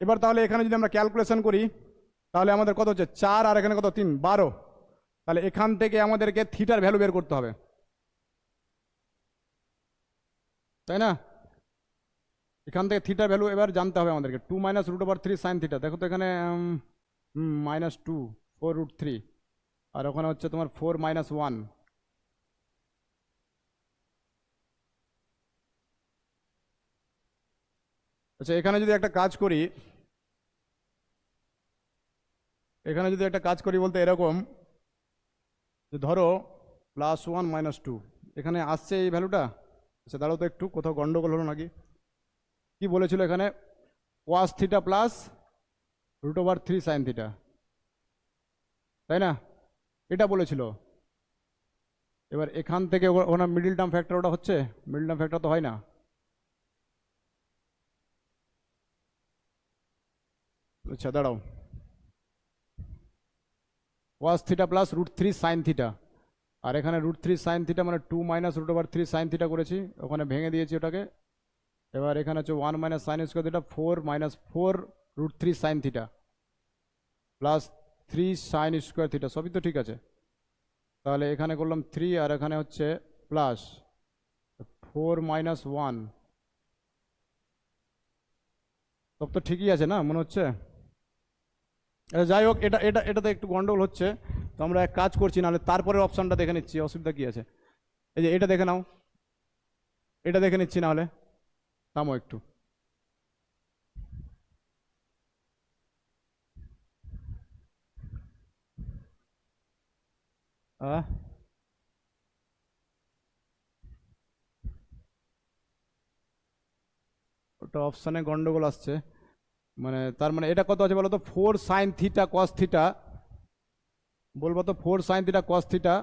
এবার তাহলে এখানে যদি আমরা ক্যালকুলেশন করি তাহলে আমাদের কত হচ্ছে? 4, আর এখানে কত? 3, 12। তাহলে এখান থেকে আমাদেরকে থিটার ভ্যালু বের করতে হবে, তাই না? এখান থেকে থিটার ভ্যালু এবার জানতে হবে আমাদেরকে। 2 - √3 সাইন থিটা, দেখো তো এখানে -2 4√3, আর ওখানে হচ্ছে তোমার 4 - 1। আচ্ছা, এখানে যদি একটা কাজ করি, বলতে এরকম, যে ধরো +1 - 2, এখানে আসছে এই ভ্যালুটা। আচ্ছা, দাঁড়াও তো একটু, কোথাও গন্ডগোল হলো নাকি? কি বলেছিল এখানে? cos theta plus √3 sine theta, তাই না? এটা বলেছিল। এবার এখান থেকে ওখানে মিডিল টার্ম ফ্যাক্টর, ওটা হচ্ছে মিডিল টার্ম ফ্যাক্টর তো হয় না। আচ্ছা, দাঁড়াও, cos theta plus √3 sine theta, আর এখানে √3 সাইন থিটা মানে 2 - √3 সাইন থিটা করেছি, ওখানে ভেঙে দিয়েছি ওটাকে। এবার এখানে হচ্ছে 1 - sine square theta, 4 - 4√3 sine theta plus 3 sine square theta, সবই তো ঠিক আছে। তাহলে এখানে করলাম 3, আর এখানে হচ্ছে প্লাস 4 - 1, সব তো ঠিকই আছে না মনে হচ্ছে? যাই হোক, এটাতে একটু গন্ডগোল হচ্ছে, তো আমরা এক কাজ করছি, নাহলে তারপরের অপশানটা দেখে নিচ্ছি, অসুবিধা কি আছে? এই যে এটা দেখে নাও, এটা দেখে নিচ্ছি, নাহলে থামো একটু। আহ ওটা অপশানে গন্ডগোল আসছে, মানে তার মানে এটা কত আছে বলো তো? 4 সাইন থিটা কস থিটা, বলবো তো 4 সাইন থিটা কস থিটা,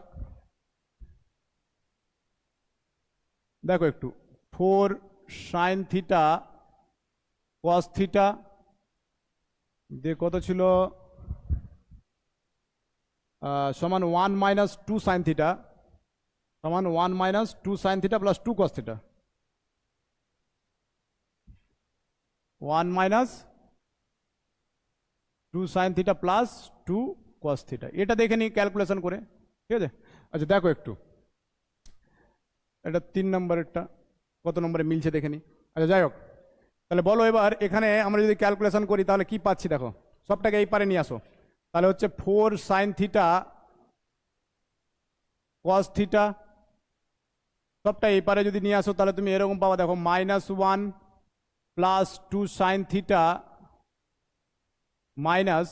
দেখো একটু, 4 সাইন থিটা কস থিটা দিয়ে কত ছিল? সমান 1 - 2 সাইন থিটা, সমান 1 - 2 sine theta plus 2 cos theta, 1 - 2 sine theta plus 2 cos theta. এটা দেখে নিই ক্যালকুলেশন করে, ঠিক আছে? আচ্ছা, দেখো একটু, এটা 3 নম্বরেরটা কত নম্বরে মিলছে দেখে নিই। আচ্ছা, যাই হোক, তাহলে বলো এবার এখানে আমরা যদি ক্যালকুলেশন করি তাহলে কি পাচ্ছি দেখো, সবটাকে এই পারে নিয়ে আসো। তাহলে হচ্ছে 4 সাইন থিটা কস থিটা সবটা এই পারে যদি নিয়ে আসো তাহলে তুমি এরকম পাবা, দেখো -1 plus 2 sine theta minus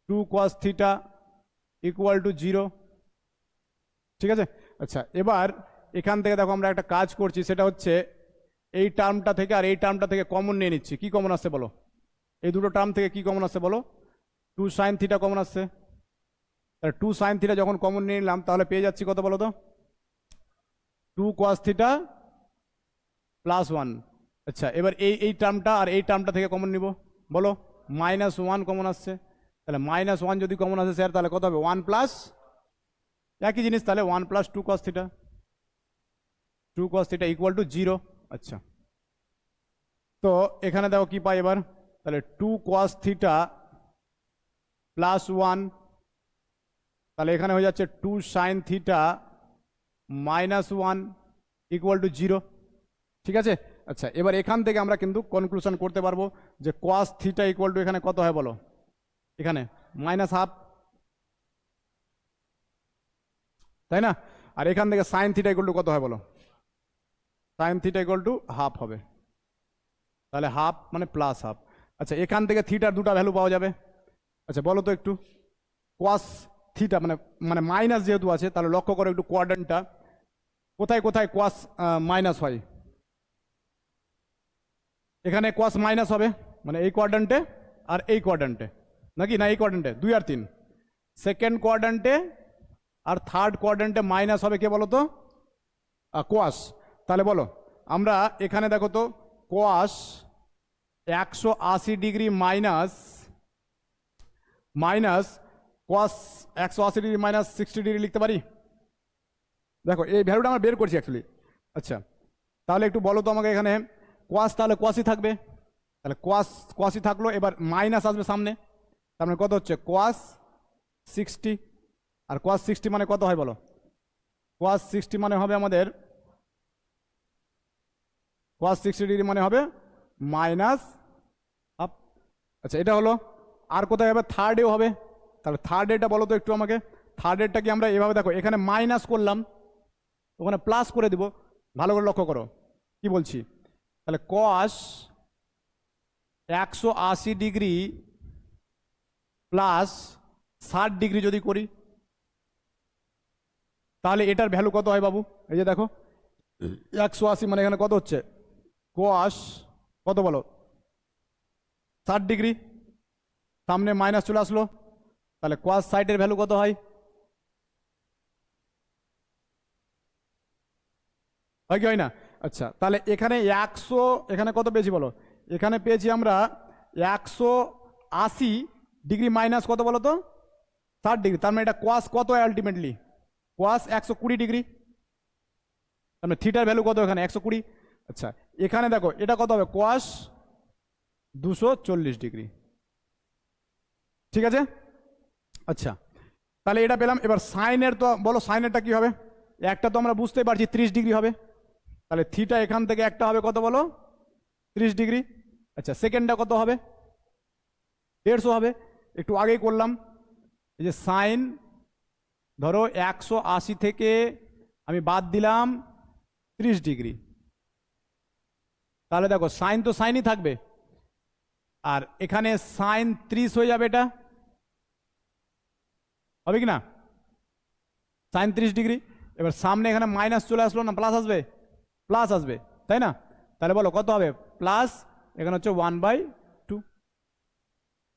2 cos theta equal to 0। ঠিক আছে। আচ্ছা, এবার এখান থেকে দেখো আমরা একটা কাজ করছি, সেটা হচ্ছে এই টার্মটা থেকে আর এই টার্মটা থেকে কমন নিয়ে নিচ্ছি। কি কমন আসছে বলো? এই দুটো টার্ম থেকে কি কমন আসছে বলো? 2 সাইন থিটা কমন আসছে। তাহলে 2 সাইন থিটা যখন কমন নিয়ে নিলাম তাহলে পেয়ে যাচ্ছি কত বলো তো? 2 কস থিটা প্লাস 1। আচ্ছা, এবার এই টার্মটা আর এই টার্মটা থেকে কমন নিব, বলো। -1 কমন আসছে, তাহলে -1 যদি কমন আসে স্যার তাহলে কত হবে? 1 প্লাস, একই জিনিস, তাহলে 1 plus 2 cos theta, 2 cos theta equal to 0। আচ্ছা, তো এখানে দেখো কি পাই এবার, তাহলে 2 কস থিটা প্লাস 1, তাহলে এখানে হয়ে যাচ্ছে 2 সাইন থিটা -1 ইকুয়াল টু 0। ঠিক আছে। আচ্ছা, এবার এখান থেকে আমরা কিন্তু কনক্লুশন করতে পারবো যে কস থিটা ইকুয়াল টু এখানে কত হয় বলো? এখানে -1/2, তাই না? আর এখান থেকে সাইন থিটা ইকুয়াল টু কত হয় বলো? Sign theta equal to half হবে, তাহলে হাফ মানে প্লাস হাফ। আচ্ছা, এখান থেকে থিটার দুটো ভ্যালু পাওয়া যাবে। আচ্ছা, বলো তো একটু, কস থিটা মানে মানে মাইনাস যেহেতু আছে তাহলে লক্ষ্য করো একটু কোয়াড্রেন্টটা, কোথায় কোথায় কস মাইনাস হয়? এখানে কস মাইনাস হবে মানে এই কোয়াড্রেন্টে আর এই কোয়াড্রেন্টে, নাকি না? এই কোয়াড্রেন্টে 2 আর 3, সেকেন্ড কোয়াড্রেন্টে আর থার্ড কোয়াড্রেন্টে মাইনাস হবে কে বলো তো? কোয়াস। তাহলে বলো আমরা এখানে দেখো তো, কোয়াস 180 ডিগ্রি মাইনাস কোয়াস 180 ডিগ্রি মাইনাস 60 ডিগ্রি লিখতে পারি। দেখো এই ভ্যালুটা আমরা বের করছি অ্যাকচুয়ালি। আচ্ছা, তাহলে একটু বলো তো আমাকে, এখানে কোয়াস তাহলে কোয়াসই থাকবে, তাহলে কোয়াসই থাকলো, এবার মাইনাস আসবে সামনে, তার মানে কত হচ্ছে? কোয়াস 60। আর কোয়াস 60 মানে কত হয় বলো? কোয়াস 60 মানে হবে আমাদের, কোয়াস 60 ডিগ্রি মানে হবে মাইনাস হাফ। আচ্ছা, এটা হলো। আর কোথায় হবে? থার্ডেও হবে। তাহলে থার্ড এটা বলো তো একটু আমাকে। থার্ড এরটা কি আমরা এভাবে, দেখো এখানে মাইনাস করলাম, ওখানে প্লাস করে দিব, ভালো করে লক্ষ্য করো কি বলছি। তাহলে কস 180 ডিগ্রি প্লাস 60 ডিগ্রি যদি করি তাহলে এটার ভ্যালু কত হয় বাবু? এই যে দেখো 180 মানে এখানে কত হচ্ছে? কস কত বলো? 60 ডিগ্রি, সামনে মাইনাস চলে আসলো, তাহলে কস 60 এর ভ্যালু কত হয়? হয় কি হয় না? আচ্ছা, তাহলে এখানে 100, এখানে কত পেয়েছি বলো? এখানে পেয়েছি আমরা 180 ডিগ্রি মাইনাস কত বলো তো? 60 ডিগ্রি, তার মানে এটা কোয়াস কত হয় আলটিমেটলি? কোয়াস 120 ডিগ্রি, তার মানে থিটার ভ্যালু কত এখানে? 120। আচ্ছা, এখানে দেখো এটা কত হবে? কোয়াস 240 ডিগ্রি। ঠিক আছে। আচ্ছা, তাহলে এটা পেলাম। এবার সাইনের তো বলো, সাইনেরটা কি হবে? একটা তো আমরা বুঝতে পারছি 30 ডিগ্রি হবে, তাহলে থিটা এখান থেকে একটা হবে কত বলো? 30 ডিগ্রি। আচ্ছা, সেকেন্ডটা কত হবে? 150 হবে, একটু আগেই করলাম। এই যে সাইন, ধরো 180 থেকে আমি বাদ দিলাম 30 ডিগ্রি, তাহলে দেখো সাইন তো সাইনই থাকবে, আর এখানে সাইন 30 হয়ে যাবে, এটা হবে কি না? Sine 30 degree. এবার সামনে এখানে মাইনাস চলে আসলো না, প্লাস আসবে? প্লাস আসবে, তাই না? তাহলে বলো কত হবে? প্লাস, এখানে হচ্ছে 1/2।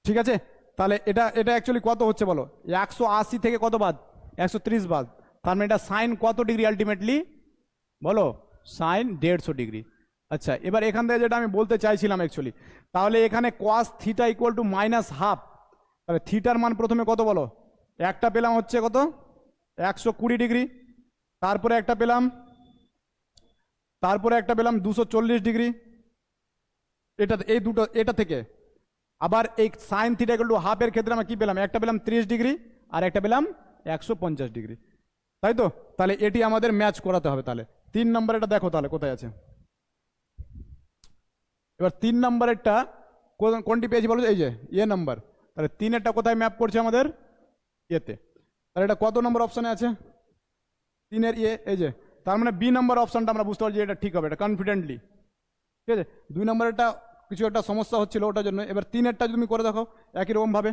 ঠিক আছে। তাহলে এটা এটা অ্যাকচুয়ালি কত হচ্ছে বলো? 180 থেকে কত বাদ? 130 বাদ, তার মানে এটা সাইন কত ডিগ্রি আলটিমেটলি বলো? Sine 150 degree. আচ্ছা, এবার এখান থেকে যেটা আমি বলতে চাইছিলাম অ্যাকচুয়ালি, তাহলে এখানে cos theta equal to -half, তাহলে থিটার মান প্রথমে কত বলো? একটা পেলাম হচ্ছে কত? 120 ডিগ্রি, তারপরে একটা পেলাম 240 ডিগ্রি, এটা এই দুটো, এটা থেকে আবার এই সাইন থিটা ইকুয়াল টু হাফের ক্ষেত্রে আমরা কি পেলাম? একটা পেলাম 30 ডিগ্রি আর একটা পেলাম 150 ডিগ্রি, তাই তো? তাহলে এটি আমাদের ম্যাচ করাতে হবে। তাহলে 3 নম্বর এটা দেখো তাহলে কোথায় আছে। এবার 3 নম্বরেরটা কোনটি পেয়েছি বলো? এই যে নাম্বার, তাহলে 3-এরটা কোথায় ম্যাপ করছে আমাদের? এতে। তাহলে এটা কত নম্বর অপশনে আছে? 3-এর এই যে, তার মানে বি নাম্বার অপশনটা আমরা বুঝতে পারছি এটা ঠিক হবে, এটা কনফিডেন্টলি। ঠিক আছে, 2 নম্বরেরটা কিছু একটা সমস্যা হচ্ছিল ওটার জন্য। এবার 3-এরটা তুমি করে দেখো একই রকম ভাবে,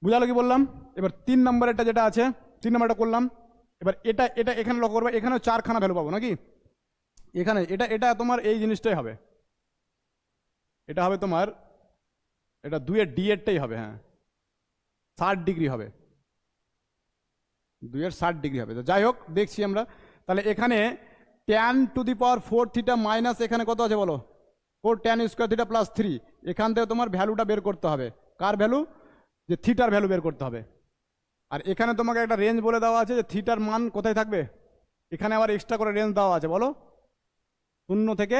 বুঝালো কি বললাম? এবার 3 নম্বরেরটা যেটা আছে, 3 নম্বরটা করলাম। এবার এটা এটা এখানে লক্ষ্য করবে, এখানেও 4খানা ভ্যালু পাবো নাকি? এখানে এটা এটা তোমার এই জিনিসটাই হবে, এটা হবে তোমার, এটা 2-এর ডি-এরটাই হবে, হ্যাঁ 60 ডিগ্রি হবে, 2-এর 60 ডিগ্রি হবে। তো যাই হোক দেখছি আমরা, তাহলে এখানে tan two the power 4 theta minus এখানে কত আছে বলো, 4 tan স্কোয়ার থিটা প্লাস 3, এখান থেকে তোমার ভ্যালুটা বের করতে হবে। কার ভ্যালু? যে থিটার ভ্যালু বের করতে হবে। আর এখানে তোমাকে একটা রেঞ্জ বলে দেওয়া আছে যে থিটার মান কোথায় থাকবে, এখানে আবার এক্সট্রা করে রেঞ্জ দেওয়া আছে, বলো 0 থেকে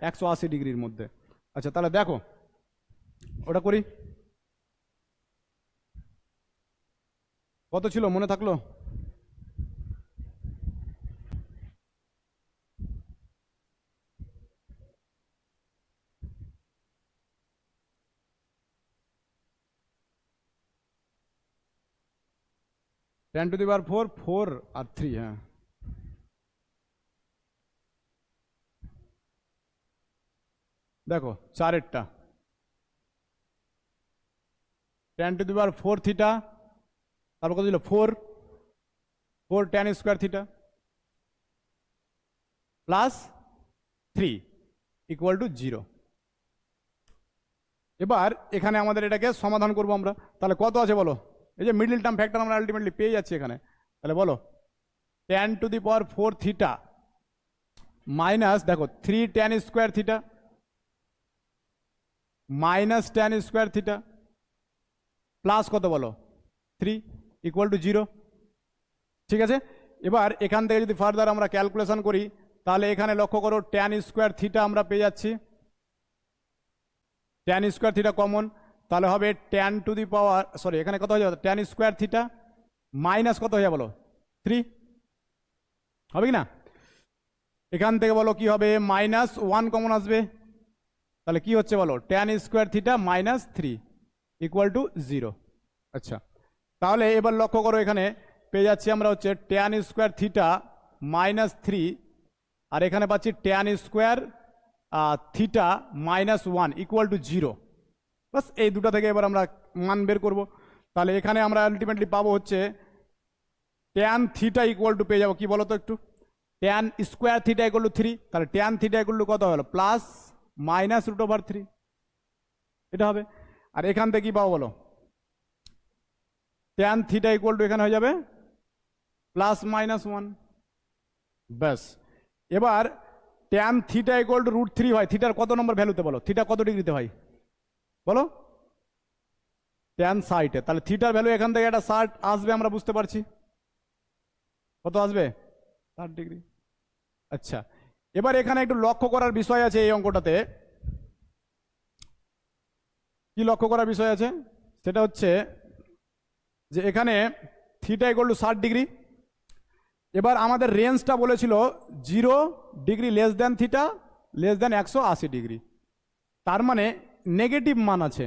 180 ডিগ্রির মধ্যে। আচ্ছা তাহলে দেখো ওটা করি, কত ছিল মনে থাকলো? টেন টু দি পাওয়ার 4, 4 আর 3, হ্যাঁ দেখো 4-এরটা tan to the power 4 theta, তারপর কত ছিল 4 tan square theta plus 3 equal to 0। এবার এখানে আমাদের এটাকে সমাধান করবো আমরা, তাহলে কত আছে বলো? এই যে মিডল টার্ম ফ্যাক্টর আমরা আলটিমেটলি পেয়ে যাচ্ছি এখানে, তাহলে বলো tan two the power 4 theta minus দেখো 3 tan square theta minus tan square theta plus কত বলো 3 ইকুয়াল টু 0। ঠিক আছে, এবার এখান থেকে যদি ফার্দার আমরা ক্যালকুলেশন করি, তাহলে এখানে লক্ষ্য করো tan স্কোয়ার থিটা আমরা পেয়ে যাচ্ছি, tan স্কোয়ার থিটা কমন, তাহলে হবে tan two the power, sorry এখানে কত হয়ে যাবে tan স্কোয়ার থিটা মাইনাস কত হয়ে যাবে বলো 3, হবে কি না? এখান থেকে বলো কি হবে, -1 কমন আসবে, তাহলে কি হচ্ছে বলো tan square theta minus 3 equal to 0। আচ্ছা তাহলে এবার লক্ষ্য করো এখানে পেয়ে যাচ্ছি আমরা হচ্ছে tan স্কোয়ার থিটা মাইনাস 3, আর এখানে পাচ্ছি tan square theta -1 equal to 0। বাস এই দুটো থেকে এবার আমরা মান বের করব। তাহলে এখানে আমরা আলটিমেটলি পাবো হচ্ছে tan থিটা ইকুয়াল টু পেয়ে যাবো কি বলো তো একটু, tan square theta equal two 3, তাহলে tan থিটা ইকুয়াল টু কত হলো প্লাস মাইনাস √3, এটা হবে। আর এখান থেকে কি পাবো বলো, tan থিটা ইকুয়াল টু এখানে হয়ে যাবে +-1, ব্যাস। এবার tan থিটা ইকুয়াল টু √3 হয়, থিটার কত নম্বর ভ্যালুতে বলো, থিটা কত ডিগ্রিতে হয় বলো, tan 60, তাহলে থিটার ভ্যালু এখান থেকে একটা 60 আসবে, আমরা বুঝতে পারছি কত আসবে 60 ডিগ্রি। আচ্ছা এবার এখানে একটু লক্ষ্য করার বিষয় আছে এই অঙ্কটাতে, কি লক্ষ্য করার বিষয় আছে সেটা হচ্ছে যে এখানে থিটা ইকুয়াল টু 60 ডিগ্রি, এবার আমাদের রেঞ্জটা বলেছিল 0 degree less than theta less than 180 degree, তার মানে নেগেটিভ মান আছে।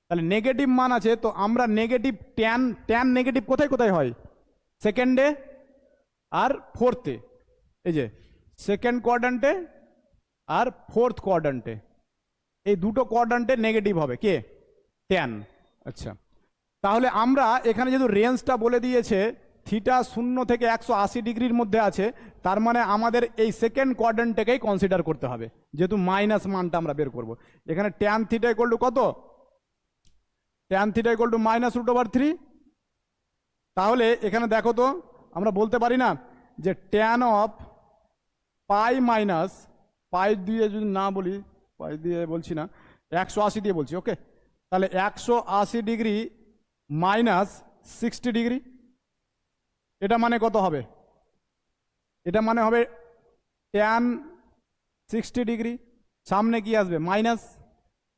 তাহলে নেগেটিভ মান আছে, তো আমরা নেগেটিভ ট্যান নেগেটিভ কোথায় কোথায় হয়, সেকেন্ডে আর ফোর্থে, এই যে সেকেন্ড কোয়াড্রান্টে আর ফোর্থ কোয়াড্রান্টে, এই দুটো কোয়াড্রান্টে নেগেটিভ হবে কে, ট্যান। আচ্ছা তাহলে আমরা এখানে যেহেতু রেঞ্জটা বলে দিয়েছে থিটা 0 থেকে 180 ডিগ্রির মধ্যে আছে, তার মানে আমাদের এই সেকেন্ড কোয়াড্রান্টটাকেই কনসিডার করতে হবে, যেহেতু মাইনাস মানটা আমরা বের করব। এখানে ট্যান থিটা ইকুয়াল টু কত, ট্যান থিটা ইকুয়াল টু -√3, তাহলে এখানে দেখো তো আমরা বলতে পারি না যে ট্যান অফ পাই মাইনাস, পাই দিয়ে যদি না বলি, পাই দিয়ে বলছি না, 180 দিয়ে বলছি, ওকে, তাহলে 180 ডিগ্রি মাইনাস 60 ডিগ্রি, এটা মানে কত হবে, এটা মানে হবে ট্যান 60 ডিগ্রি, সামনে কি আসবে মাইনাস,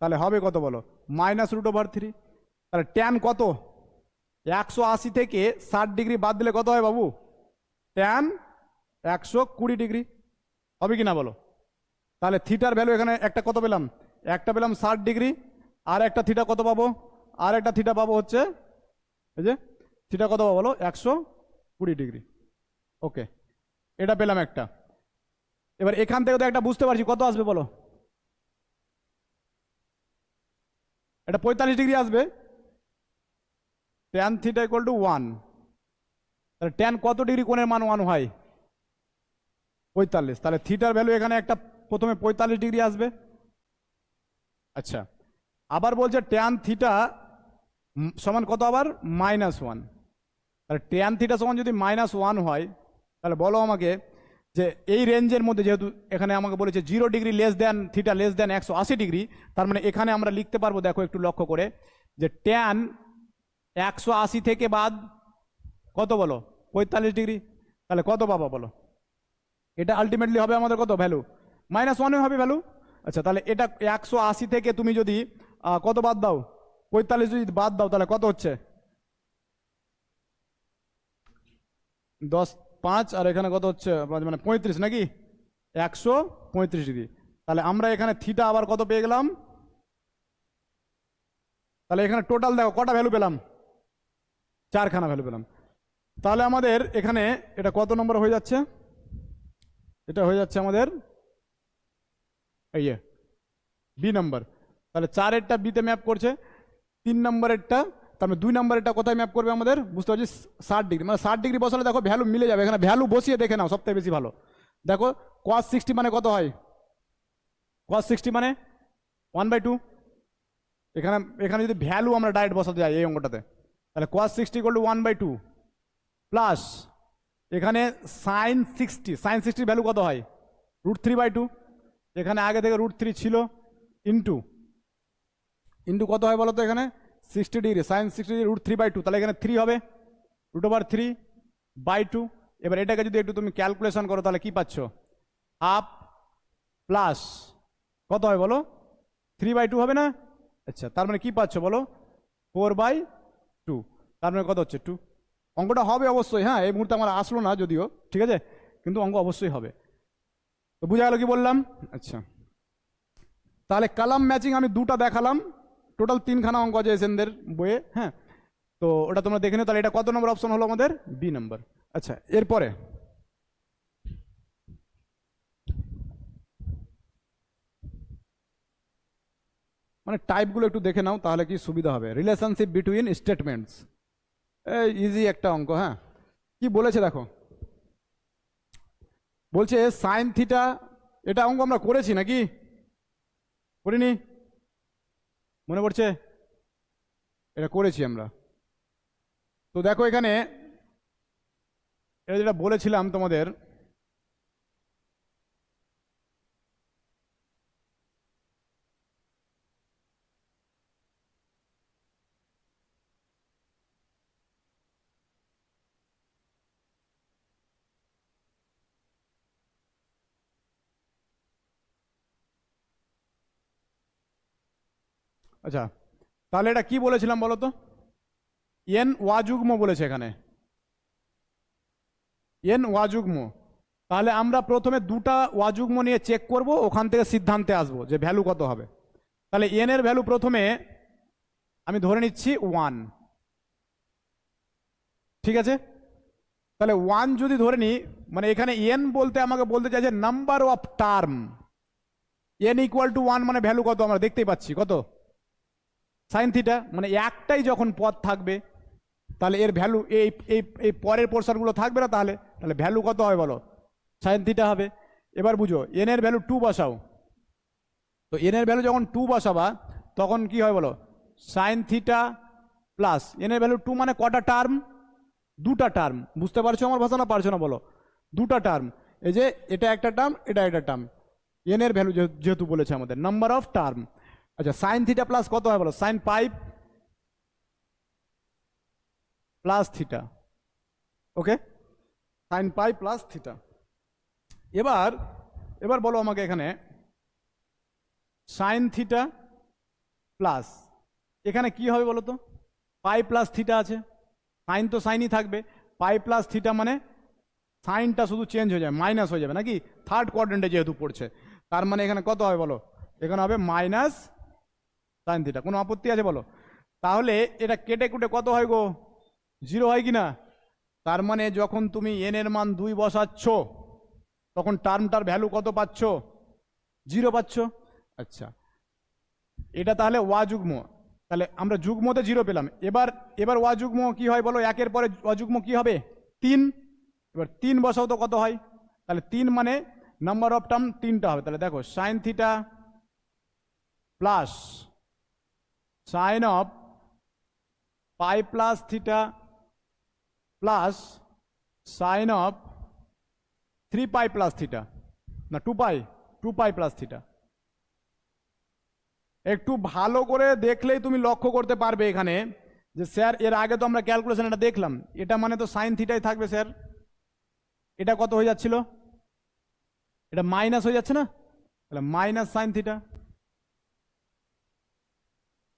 তাহলে হবে কত বলো -√3, তাহলে ট্যান কত 180 থেকে 60 ডিগ্রি বাদ দিলে কত হয় বাবু, ট্যান 120 ডিগ্রি, হবে কি না বলো? তাহলে থিটার ভ্যালু এখানে একটা কত পেলাম, একটা পেলাম 60 ডিগ্রি, আর একটা থিটা কত পাবো, আর একটা থিটা পাবো হচ্ছে এই যে থিটা কত পাবো বলো 120 ডিগ্রি, ওকে। এটা পেলাম একটা। এবার এখান থেকে তো একটা বুঝতে পারছি কত আসবে বলো, এটা 45 ডিগ্রি আসবে। ট্যান থিটা ইকুয়াল টু 1, তাহলে ট্যান কত ডিগ্রি কোণের মান 1 হয়? 45। তাহলে থিটার ভ্যালু এখানে একটা প্রথমে 45 ডিগ্রি আসবে। আচ্ছা, আবার বলছে ট্যান থিটা সমান কত আবার -1। তাহলে ট্যান থিটা সমান যদি -1 হয়, তাহলে বলো আমাকে যে এই রেঞ্জের মধ্যে, যেহেতু এখানে আমাকে বলেছে 0 degree less than theta less than 180 degree, তার মানে এখানে আমরা লিখতে পারবো, দেখো একটু লক্ষ্য করে, যে ট্যান 180 থেকে বাদ কত বলো 45 ডিগ্রি, তাহলে কত পাবো বলো? এটা আলটিমেটলি হবে আমাদের কত ভ্যালু? -1 হবে ভ্যালু। আচ্ছা, তাহলে এটা 180 থেকে তুমি যদি কত বাদ দাও, 45 যদি বাদ দাও, তাহলে কত হচ্ছে? 10 5 আর এখানে কত হচ্ছে, মানে 35 নাকি? 135 ডিগ্রি। তাহলে আমরা এখানে থিটা আবার কত পেয়ে গেলাম? তাহলে এখানে টোটাল দেখো কটা ভ্যালু পেলাম, 4খানা ভ্যালু পেলাম। তাহলে আমাদের এখানে এটা কত নম্বর হয়ে যাচ্ছে? এটা হয়ে যাচ্ছে আমাদের এই বি নাম্বার। তাহলে 4এরটা বিতে ম্যাপ করছে, 3 নম্বরেরটা, তার মানে 2 নম্বরেরটা কোথায় ম্যাপ করবে আমাদের বুঝতে পারছি 60 ডিগ্রি। মানে 60 ডিগ্রি বসালে দেখো ভ্যালু মিলে যাবে। এখানে ভ্যালু বসিয়ে দেখে নাও, সবথেকে বেশি ভালো। দেখো cos 60 মানে কত হয়? cos 60 মানে 1/2। এখানে এখানে যদি ভ্যালু আমরা ডাইরেক্ট বসাতে যাই এই অঙ্কটাতে, তাহলে cos 60 = 1/2 প্লাস এখানে sin 60, sin 60 ভ্যালু কত হয়? √3/2। এখানে আগে থেকে √3 ছিল, ইন্টু ইন্টু কত হয় বলো তো? এখানে 60 ডিগ্রি, sin 60 ডিগ্রি √3/2, তাহলে এখানে 3 হবে, √3/2। এবার এটাকে যদি একটু তুমি ক্যালকুলেশন করো, তাহলে কি পাচ্ছ? হাফ প্লাস কত হয় বলো? 3/2 হবে না? আচ্ছা, তার মানে কি পাচ্ছ বলো? 4/2। তার মানে কত হচ্ছে? 2। অঙ্কটা হবে অবশ্যই, হ্যাঁ, এই মুহূর্তে আমার আসলো না যদিও, ঠিক আছে, কিন্তু অঙ্ক অবশ্যই হবে। তো বুঝা গেল কি বললাম? আচ্ছা, তাহলে কালাম ম্যাচিং আমি 2টা দেখালাম, টোটাল 3খানা অঙ্ক আছে এসএনদের বইয়ে, হ্যাঁ, তো ওটা তোমরা দেখে নিও। তাহলে এটা কত নম্বর অপশন হলো আমাদের? B number. আচ্ছা, এরপরে মানে টাইপগুলো একটু দেখে নাও, তাহলে কি সুবিধা হবে। রিলেশনশিপ বিটুইন স্টেটমেন্টস, ইজি একটা অঙ্ক। হ্যাঁ, কি বলেছে দেখো, বলছে সাইন থিটা, এটা অঙ্ক আমরা করেছি নাকি করিনি? মনে পড়ছে? এটা করেছি আমরা। তো দেখো এখানে এটা যেটা বলেছিলাম তোমাদের, আচ্ছা, তাহলে এটা কি বলেছিলাম বলো তো? এন ওয়াযুগ্ম বলেছে এখানে, এন ওয়াযুগ্ম। তাহলে আমরা প্রথমে 2টা ওয়াযুগ্ম নিয়ে চেক করব, ওখান থেকে সিদ্ধান্তে আসবো যে ভ্যালু কত হবে। তাহলে এন এর ভ্যালু প্রথমে আমি ধরে নিচ্ছি 1, ঠিক আছে? তাহলে 1 যদি ধরে নিই, মানে এখানে এন বলতে আমাকে বলতে চাইছে number of term. N equal to 1 মানে ভ্যালু কত আমরা দেখতেই পাচ্ছি, কত? সাইন থিটা, মানে একটাই যখন পদ থাকবে, তাহলে এর ভ্যালু এই এই এই পরের পোর্শনগুলো থাকবে না, তাহলে তাহলে ভ্যালু কত হয় বলো? সাইন থিটা হবে। এবার বুঝো, এন এর ভ্যালু 2 বসাও, তো এন এর ভ্যালু যখন 2 বসাবা, তখন কি হয় বলো? সাইন থিটা প্লাস এন এর ভ্যালু 2 মানে কটা টার্ম? 2টা টার্ম। বুঝতে পারছো আমার ভাষা না পারছো না বলো? 2টা টার্ম, এই যে এটা একটা টার্ম, এটা একটা টার্ম। এন এর ভ্যালু যেহেতু বলেছে আমাদের নাম্বার অফ টার্ম। আচ্ছা, সাইন থিটা প্লাস কত হয় বলো? সাইন পাই প্লাস থিটা, ওকে, সাইন পাই প্লাস থিটা। এবার এবার বলো আমাকে এখানে সাইন থিটা প্লাস, এখানে কি হবে বলো তো? পাই প্লাস থিটা আছে, সাইন তো সাইনই থাকবে, পাই প্লাস থিটা মানে সাইনটা শুধু চেঞ্জ হয়ে যাবে, মাইনাস হয়ে যাবে নাকি, থার্ড কোয়াড্রেন্টে যেহেতু পড়ছে। তার মানে এখানে কত হবে বলো? এখানে হবে মাইনাস সাইন থিটা। কোনো আপত্তি আছে বলো? তাহলে এটা কেটে কুটে কত হয় গো? 0 হয় কি না? তার মানে যখন তুমি এন এর মান 2 বসাচ্ছ, তখন টার্মটার ভ্যালু কত পাচ্ছ? 0 পাচ্ছ। আচ্ছা, এটা তাহলে ওয়া যুগ্ম, তাহলে আমরা যুগ্মতে 0 পেলাম। এবার এবার ওয়া যুগ্ম কি হয় বলো? একের পরে ওয়া যুগ্ম কি হবে? 3। এবার 3 বসাও তো কত হয়? তাহলে 3 মানে নাম্বার অফ টার্ম 3টা হবে। তাহলে দেখো sine theta plus sign of pi plus theta plus sign of 3 pi plus theta, না 2 পাই প্লাস থিটা। একটু ভালো করে দেখলেই তুমি লক্ষ্য করতে পারবে এখানে যে স্যার এর আগে তো আমরা ক্যালকুলেশন এটা দেখলাম, এটা মানে তো সাইন থিটাই থাকবে স্যার। এটা কত হয়ে যাচ্ছিল? এটা মাইনাস হয়ে যাচ্ছে না? তাহলে মাইনাস সাইন থিটা।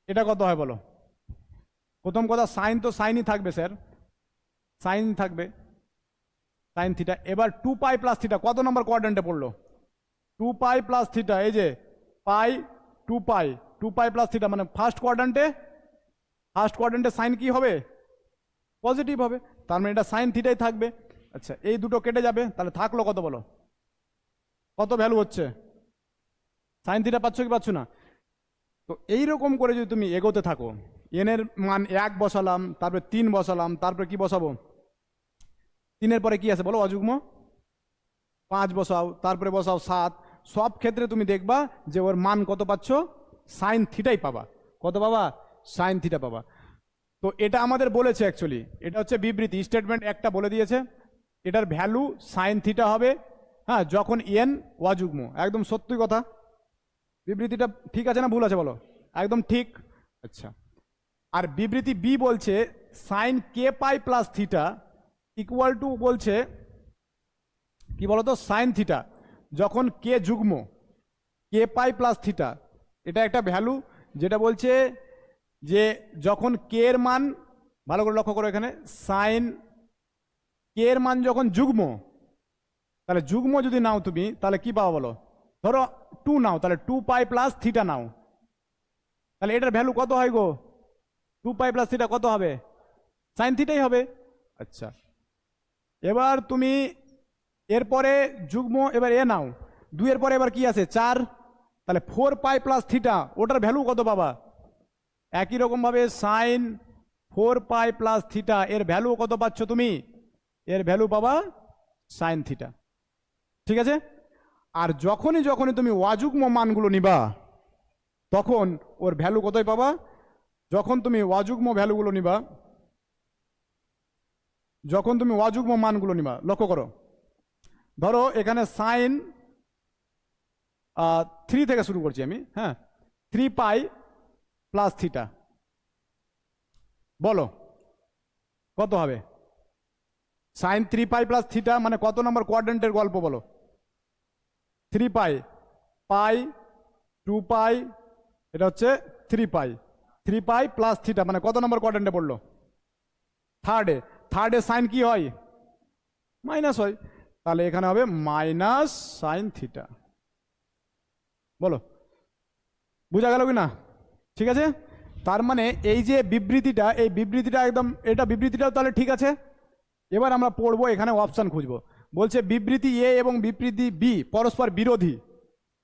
এটা কত হয় বলো? প্রথম কথা, সাইন তো সাইনই থাকবে স্যার, সাইন থাকবে সাইন থিটা। এবার 2 পাই প্লাস থিটা কত নম্বর কোয়াড্রেন্টে পড়লো? 2 পাই প্লাস থিটা, এই যে পাই 2 পাই প্লাস থিটা মানে ফার্স্ট কোয়াড্রেন্টে সাইন কি হবে? পজিটিভ হবে, তার মানে এটা সাইন থিটাই থাকবে। আচ্ছা, এই দুটো কেটে যাবে, তাহলে থাকলো কত বলো? কত ভ্যালু হচ্ছে? সাইন থিটা পাচ্ছ কি পাচ্ছ না? তো এইরকম করে যদি তুমি এগোতে থাকো, এন এর মান 1 বসালাম, তারপরে 3 বসালাম, তারপরে কি বসাবো? 3-এর পরে কি আছে বলো? অযুগ্ম 5 বসাও, তারপরে বসাও 7। সব ক্ষেত্রে তুমি দেখবা যে ওর মান কত পাচ্ছ? সাইন থিটাই পাবা। কত পাবা? সাইন থিটা পাবা। তো এটা আমাদের বলেছে অ্যাকচুয়ালি, এটা হচ্ছে বিবৃতি, স্টেটমেন্ট একটা বলে দিয়েছে এটার ভ্যালু সাইন থিটা হবে, হ্যাঁ, যখন এন অযুগ্ম। একদম সত্যি কথা। বিবৃতিটা ঠিক আছে না ভুল আছে বলো? একদম ঠিক। আচ্ছা, আর বিবৃতি বি বলছে sine K pi plus theta equal to বলছে কি বলতো? সাইন থিটা যখন কে যুগ্ম, কে পাই প্লাস থিটা, এটা একটা ভ্যালু যেটা বলছে যে যখন কে এর মান, ভালো করে লক্ষ্য করো এখানে, সাইন কে এর মান যখন যুগ্ম, তাহলে যুগ্ম যদি নাও তুমি তাহলে কি পাবো বলো? ধরো 2 নাও, তাহলে 2 পাই প্লাস থিটা নাও, তাহলে এটার ভ্যালু কত হয় গো? 2 পাই প্লাস থিটা কত হবে? সাইন থিটাই হবে। আচ্ছা, এবার তুমি এরপরে যুগ্ম, এবার এ নাও, 2 এর পরে এবার কি আছে? 4, তাহলে 4 পাই প্লাস থিটা, ওটার ভ্যালু কত পাবা? একই রকম ভাবে সাইন 4 পাই প্লাস থিটা এর ভ্যালু কত পাচ্ছ তুমি? এর ভ্যালু পাবা সাইন থিটা। ঠিক আছে? আর যখনই তুমি অযুগ্ম মানগুলো নিবা তখন ওর ভ্যালু কতই পাবা? যখন তুমি অযুগ্ম ভ্যালুগুলো নিবা, যখন তুমি অযুগ্ম মানগুলো নিবা, লক্ষ্য করো, ধরো এখানে সাইন 3 থেকে শুরু করছি আমি, হ্যাঁ, 3 পাই প্লাস থিটা, বলো কত হবে? সাইন 3 পাই প্লাস থিটা মানে কত নম্বর কোয়াড্রেন্টের গল্প বলো? 3 পাই, পাই 2 পাই, এটা হচ্ছে 3 পাই, 3 পাই প্লাস থিটা মানে কত নম্বর কোয়াড্রেন্টে পড়লো? থার্ডে সাইন কি হয়? মাইনাস হয়, তাহলে এখানে হবে মাইনাস সাইন থিটা। বলো বুঝা গেল কি না? ঠিক আছে, তার মানে এই যে বিবৃতিটা, এই বিবৃতিটা একদম, এটা বিবৃতিটাও তাহলে ঠিক আছে। এবার আমরা পড়বো, এখানে অপশন খুঁজবো। বলছে বিবৃতি এ এবং বিবৃতি বি পরস্পর বিরোধী।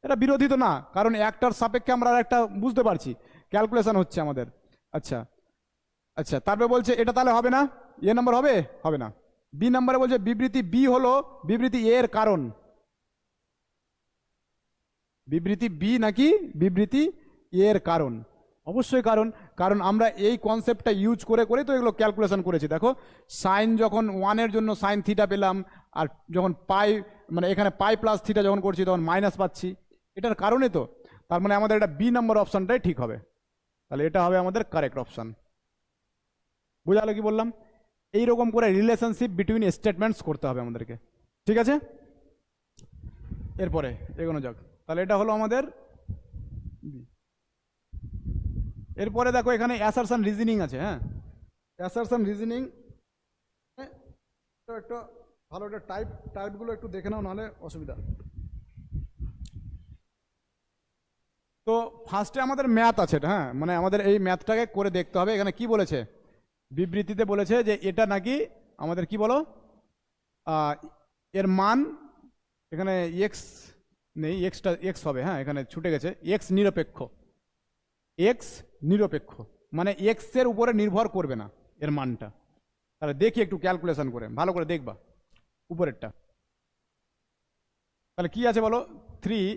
এটা বিরোধী তো না, কারণ একটার সাপেক্ষে আমরা একটা বুঝতে পারছি, ক্যালকুলেশন হচ্ছে আমাদের। আচ্ছা আচ্ছা, তারপরে বলছে এটা তাহলে হবে না, এ নাম্বার হবে? হবে না। বি নাম্বারে বলছে বিবৃতি বি হলো বিবৃতি এ এর কারণ। বিবৃতি বি নাকি বিবৃতি এ এর কারণ? অবশ্যই কারণ, কারণ আমরা এই কনসেপ্টটা ইউজ করে করে তো এগুলো ক্যালকুলেশন করেছি। দেখো সাইন যখন 1-এর জন্য সাইন থিটা পেলাম, আর যখন পাই মানে এখানে পাই প্লাস থিটা যখন করছি তখন মাইনাস পাচ্ছি, এটার কারণে তো। তার মানে আমাদের এটা বি নম্বর অপশনটাই ঠিক হবে, তাহলে এটা হবে আমাদের কারেক্ট অপশন। বুঝালো কি বললাম? এইরকম করে রিলেশনশিপ বিটুইন স্টেটমেন্টস করতে হবে আমাদেরকে। ঠিক আছে, এরপরে এগোনো যাক। তাহলে এটা হলো আমাদের। এরপরে দেখো এখানে অ্যাসারশন রিজনিং আছে। হ্যাঁ, অ্যাসারশন রিজনিং একটু ভালো, একটা টাইপগুলো একটু দেখে নাও, নাহলে অসুবিধা। তো ফার্স্টে আমাদের ম্যাথ আছে, হ্যাঁ, মানে আমাদের এই ম্যাথটাকে করে দেখতে হবে। এখানে কি বলেছে? বিবৃতিতে বলেছে যে এটা নাকি আমাদের কি বলো, এর মান এখানে এক্স নেই, এক্সটা এক্স হবে, হ্যাঁ এখানে ছুটে গেছে, এক্স নিরপেক্ষ, এক্স নিরপেক্ষ মানে এক্স এর উপরে নির্ভর করবে না এর মানটা। তাহলে দেখি একটু ক্যালকুলেশন করে, ভালো করে দেখবা উপরেরটা। তাহলে কি আছে বলো, 3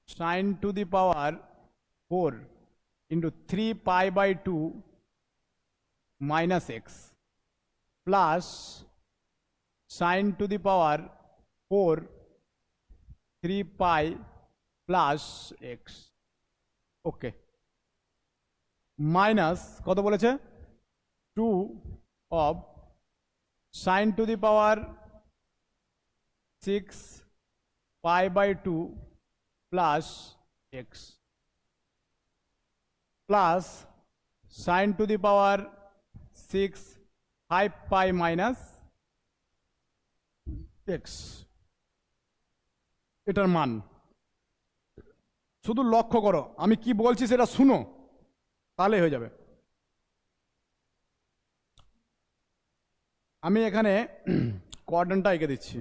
sin to the power 4 into 3 pi by 2 minus x plus sin to the power 4 3 pi plus x, okay, minus কত বলেছে, 2 of sin to the power 6 pi by 2 plus x plus sin to the power 6 5 pi minus x, এটার মান শুধু লক্ষ্য করো, আমি কি বলছি সেটা শুনো, তাহলে হয়ে যাবে। আমি এখানে কোঅর্ডিনেটটা এঁকে দিচ্ছি।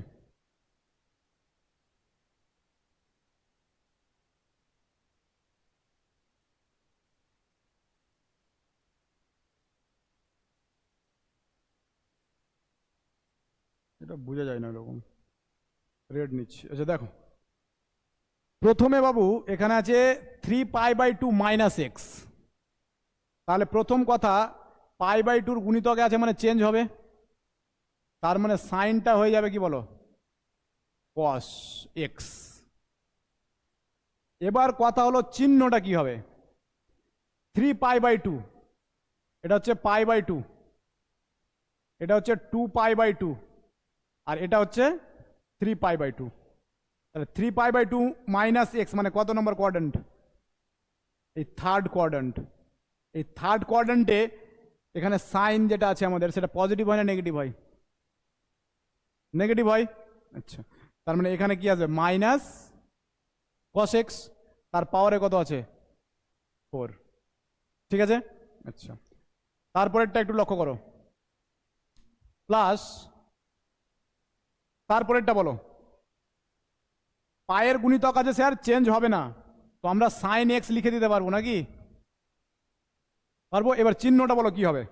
এটা বোঝা যায় না এরকম, রেড নিচ্ছি। আচ্ছা দেখো, প্রথমে বাবু এখানে আছে 3 পাই বাই 2 মাইনাস এক্স, তাহলে প্রথম কথা পাই বাই 2 গুণিতকে আছে মানে চেঞ্জ হবে, তার মানে সাইনটা হয়ে যাবে কি বলো, কস এক্স। এবার কথা হলো চিহ্নটা কি হবে, 3 পাই বাই 2, এটা হচ্ছে পাই বাই 2, এটা হচ্ছে 2 পাই বাই 2, আর এটা হচ্ছে 3 পাই বাই 2। তাহলে 3 পাই বাই 2 মাইনাস এক্স মানে কত নম্বর কোয়াড্রেন্ট, এই থার্ড কোয়াড্রেন্ট। এই থার্ড কোয়াড্রেন্টে এখানে সাইন যেটা আছে আমাদের সেটা পজিটিভ হয় না নেগেটিভ হয়, নেগেটিভ হয়। আচ্ছা, তার মানে এখানে কি আসবে, মাইনাস কস এক্স, তার পাওয়ারে কত আছে 4, ঠিক আছে। আচ্ছা, তারপরেরটা একটু লক্ষ্য করো, প্লাস তারপরেরটা বলো, পায়ের গুণিতক আছে স্যার চেঞ্জ হবে না, তো আমরা সাইন এক্স লিখে দিতে পারবো নাকি, পারবো। এবার চিহ্নটা বলো কি হবে,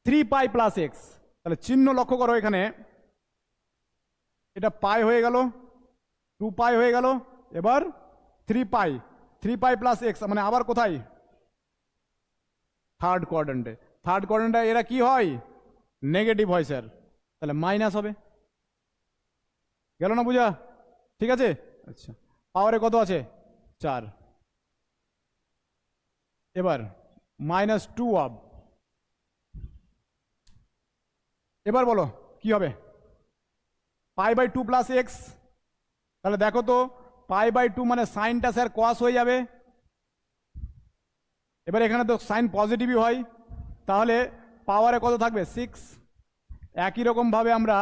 3 পাই প্লাস এক্স, তাহলে চিহ্ন লক্ষ্য করো এখানে, এটা পাই হয়ে গেল, 2 পাই হয়ে গেল, এবার 3 পাই, 3 পাই প্লাস এক্স মানে আবার কোথায়, থার্ড কোয়াড্রেন্টে। থার্ড কোয়াড্রেন্টে এরা কি হয়, নেগেটিভ হয় স্যার, তাহলে মাইনাস হবে, গেল না বুঝা, ঠিক আছে। আচ্ছা, পাওয়ারে কত আছে 4, এবার মাইনাস 2 অফ, এবার বলো কি হবে, পাই বাই 2 প্লাস এক্স, তাহলে দেখো তো পাই বাই 2 মানে সাইনটা স্যার কস হয়ে যাবে, এবার এখানে তো সাইন পজিটিভই হয়, তাহলে পাওয়ারে কত থাকবে 6। একই রকম ভাবে আমরা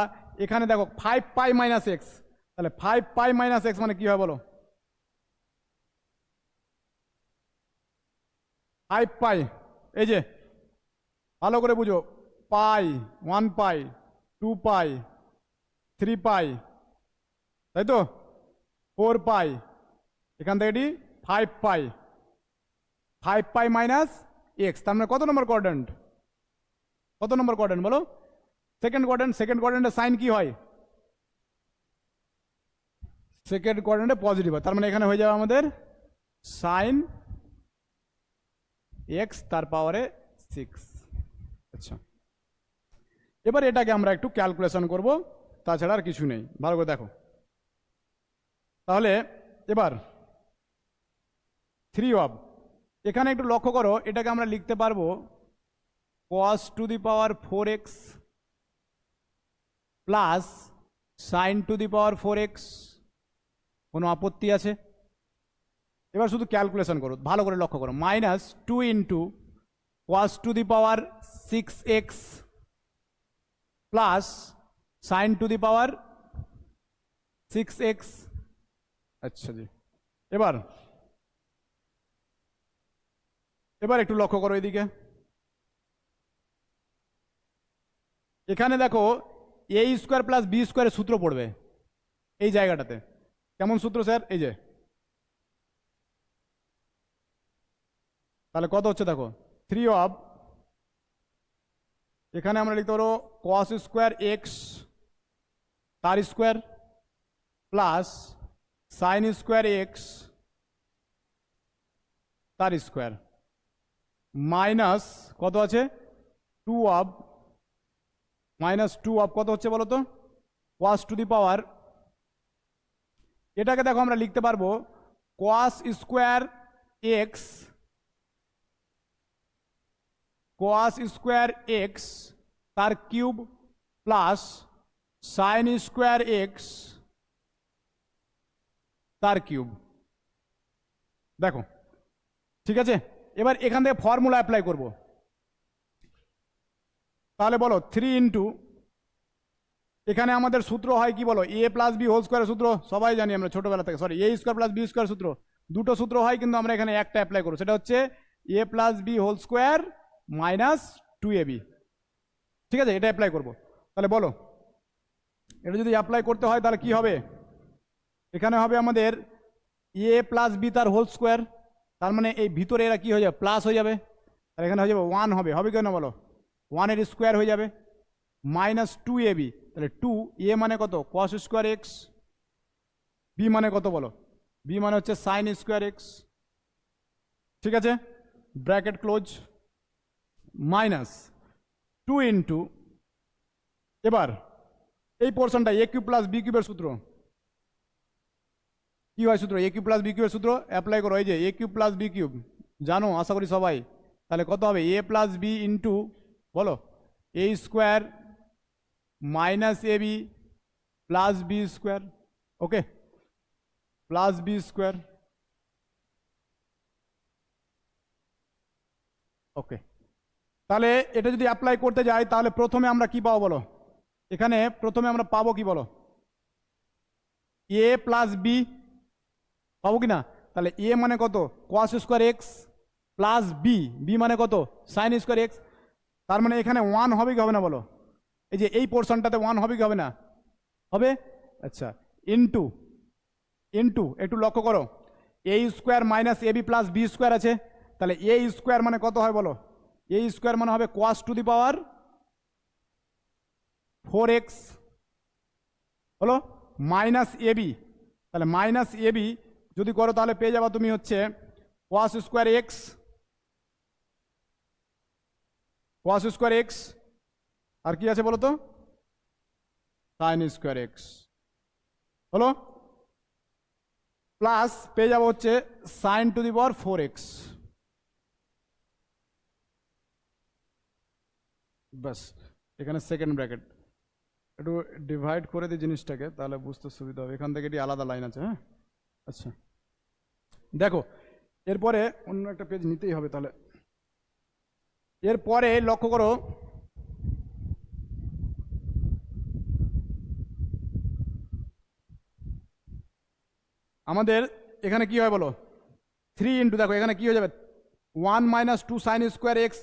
এখানে দেখো 5 পাই মাইনাস এক্স, তাহলে 5 পাই মাইনাস এক্স মানে কি হয় বলো, 5 পাই, এই যে ভালো করে বুঝো, পাই 1 পাই 2 পাই 3 পাই, তাই তো 4 পাই, এখান থেকে এটি 5 পাই, 5 পাই মাইনাস এক্স, তার মানে কত নম্বর কোয়াড্রেন্ট, কত নম্বর কোয়াড্রেন্ট বলো, সেকেন্ড কোয়াড্রেন্ট। সেকেন্ড কোয়াড্রেন্টের সাইন কি হয়, সেকেন্ড কোয়াড্রেন্টে পজিটিভ হয়, তার মানে এখানে হয়ে যাবে আমাদের সাইন এক্স তার পাওয়ারে 6। আচ্ছা, এবার এটাকে আমরা একটু ক্যালকুলেশন করব, তাছাড়া আর কিছু নেই, ভালো করে দেখো। তাহলে এবার 3 অফ, এখানে একটু লক্ষ্য করো, এটাকে আমরা লিখতে পারবো cos two the power 4x plus sign to the power 4x, কোনো আপত্তি আছে, এবার শুধু ক্যালকুলেশন করো, ভালো করে লক্ষ্য করো, minus 2 into cos two the power 6x plus sign to the power 6x। আচ্ছা জি, এবার এবার একটু লক্ষ্য করো এদিকে, এখানে দেখো এ স্কোয়ার প্লাস বি স্কোয়ারের সূত্র পড়বে এই জায়গাটাতে। কেমন সূত্র স্যার? এই যে, তাহলে কত হচ্ছে দেখো, 3 অফ, এখানে আমরা লিখতে পারো কস স্কোয়ার এক্স তার square plus sine square x তার স্কোয়ার মাইনাস কত আছে 2 অফ, মাইনাস 2 অফ কত হচ্ছে বলো তো, কস টু দি পাওয়ার, এটাকে দেখো আমরা লিখতে পারবো cos square x, cos square x তার cube plus sine square x তার কিউব। দেখো ঠিক আছে, এবার এখান থেকে ফর্মুলা অ্যাপ্লাই করব। তাহলে বলো 3 ইন্টু, এখানে আমাদের সূত্র হয় কি বলো, এ প্লাস বি হোল স্কোয়ারের সূত্র সবাই জানি আমরা ছোটবেলা থেকে, সরি এ স্কোয়ার প্লাস বি স্কোয়ার সূত্র, দুটো সূত্র হয় কিন্তু আমরা এখানে একটা অ্যাপ্লাই করবো, সেটা হচ্ছে A plus B whole square minus 2ab। ঠিক আছে, এটা অ্যাপ্লাই করব। তাহলে বলো এটা যদি অ্যাপ্লাই করতে হয় তাহলে কি হবে, এখানে হবে আমাদের এ প্লাস বি তার হোল স্কোয়ার, তার মানে এই ভিতরে এরা কি হয়ে যাবে, প্লাস হয়ে যাবে, আর এখানে হয়ে যাবে 1 হবে, হবে কেন বলো, 1 এর স্কোয়ার হয়ে যাবে মাইনাস 2ab, তাহলে 2 এ মানে কত কস স্কোয়ার এক্স, বি মানে কত বলো, বি মানে হচ্ছে সাইন স্কোয়ার এক্স। ঠিক আছে, ব্র্যাকেট ক্লোজ, মাইনাস 2 ইন্টু, এবার এই পোর্শনটা এ কিউব প্লাস বি কিউবের সূত্র কি হয়, সূত্র এ কিউব প্লাস বি কিউবের সূত্র অ্যাপ্লাই করো, এই যে এ কিউব প্লাস বি কিউব জানো আশা করি সবাই, তাহলে কত হবে এ প্লাস বি ইন্টু বলো এ square minus A B plus B square, okay, plus B square, ওকে। তাহলে এটা যদি অ্যাপ্লাই করতে যাই তাহলে প্রথমে আমরা কি পাবো বলো, এখানে প্রথমে আমরা পাবো কি বলো, এ প্লাস বি পাবো কি না, তাহলে এ মানে কত cos square x plus B, B মানে কত সাইন স্কোয়ার এক্স, তার মানে এখানে 1 হবে কি হবে না বলো, এই যে এই পোর্শনটাতে 1 হবে কি হবে না, হবে, আচ্ছা, ইন্টু, ইন্টু একটু লক্ষ্য করো এ square minus A B plus B square আছে, তাহলে এ স্কোয়ার মানে কত হয় বলো, এ স্কোয়ার মানে হবে কস টু দি পাওয়ার 4x হলো মাইনাস এ বি, তাহলে মাইনাস এ বি যদি করো তাহলে পেয়ে যাবা তুমি হচ্ছে cos square x, cos square x আর কি আছে বলো তো সাইন স্কোয়ার এক্স হলো, প্লাস পেয়ে যাবো হচ্ছে sign to the power 4x, বাস এখানে সেকেন্ড ব্র্যাকেট, একটু ডিভাইড করে দিই জিনিসটাকে তাহলে বুঝতে সুবিধা হবে, এখান থেকে এটি আলাদা লাইন আছে, হ্যাঁ আচ্ছা। দেখো এরপরে অন্য একটা পেজ নিতেই হবে, তাহলে এরপরে লক্ষ্য করো আমাদের এখানে কি হয় বলো 3 ইন্টু, দেখো এখানে কি হয়ে যাবে 1 minus 2 sine square x,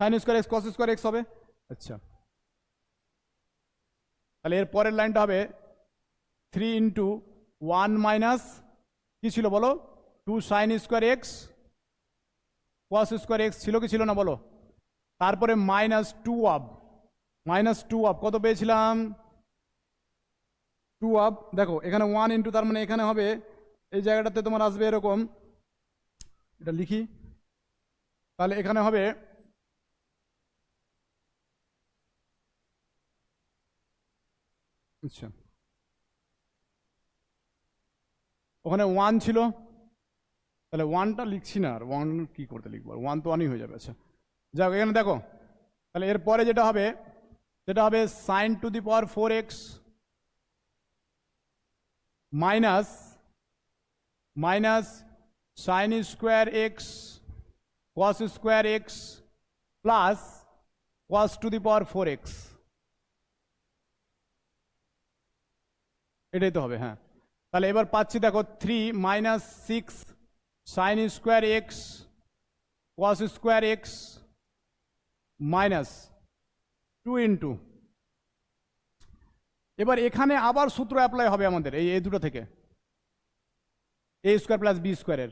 sign square x cos square x হবে, আচ্ছা। তাহলে এর পরের লাইনটা হবে 3 ইন্টু 1 মাইনাস কি ছিল বলো 2 sine square x cos square x ছিল কি ছিল না বলো, তারপরে মাইনাস 2 অফ, মাইনাস 2 অফ কত পেয়েছিলাম 2 অফ, দেখো এখানে 1 ইন্টু, তার মানে এখানে হবে এই জায়গাটাতে তোমার আসবে এরকম, এটা লিখি, তাহলে এখানে হবে আচ্ছা, ওখানে 1 ছিল, তাহলে 1টা লিখছি না, আর 1 কি করতে লিখবো, 1 তো 1ই হয়ে যাবে, আচ্ছা যাক এখানে দেখো, তাহলে এরপরে যেটা হবে সেটা হবে sine to the power 4x minus, minus sine square x cos square x plus cos to the power 4x, এটাই তো হবে, হ্যাঁ। তাহলে এবার পাচ্ছি দেখো 3 minus 6 sign square x cos square x minus 2 into এবার এখানে আবার সূত্র অ্যাপ্লাই হবে আমাদের এই দুটো থেকে, এ স্কোয়ার প্লাস বি স্কোয়ারের।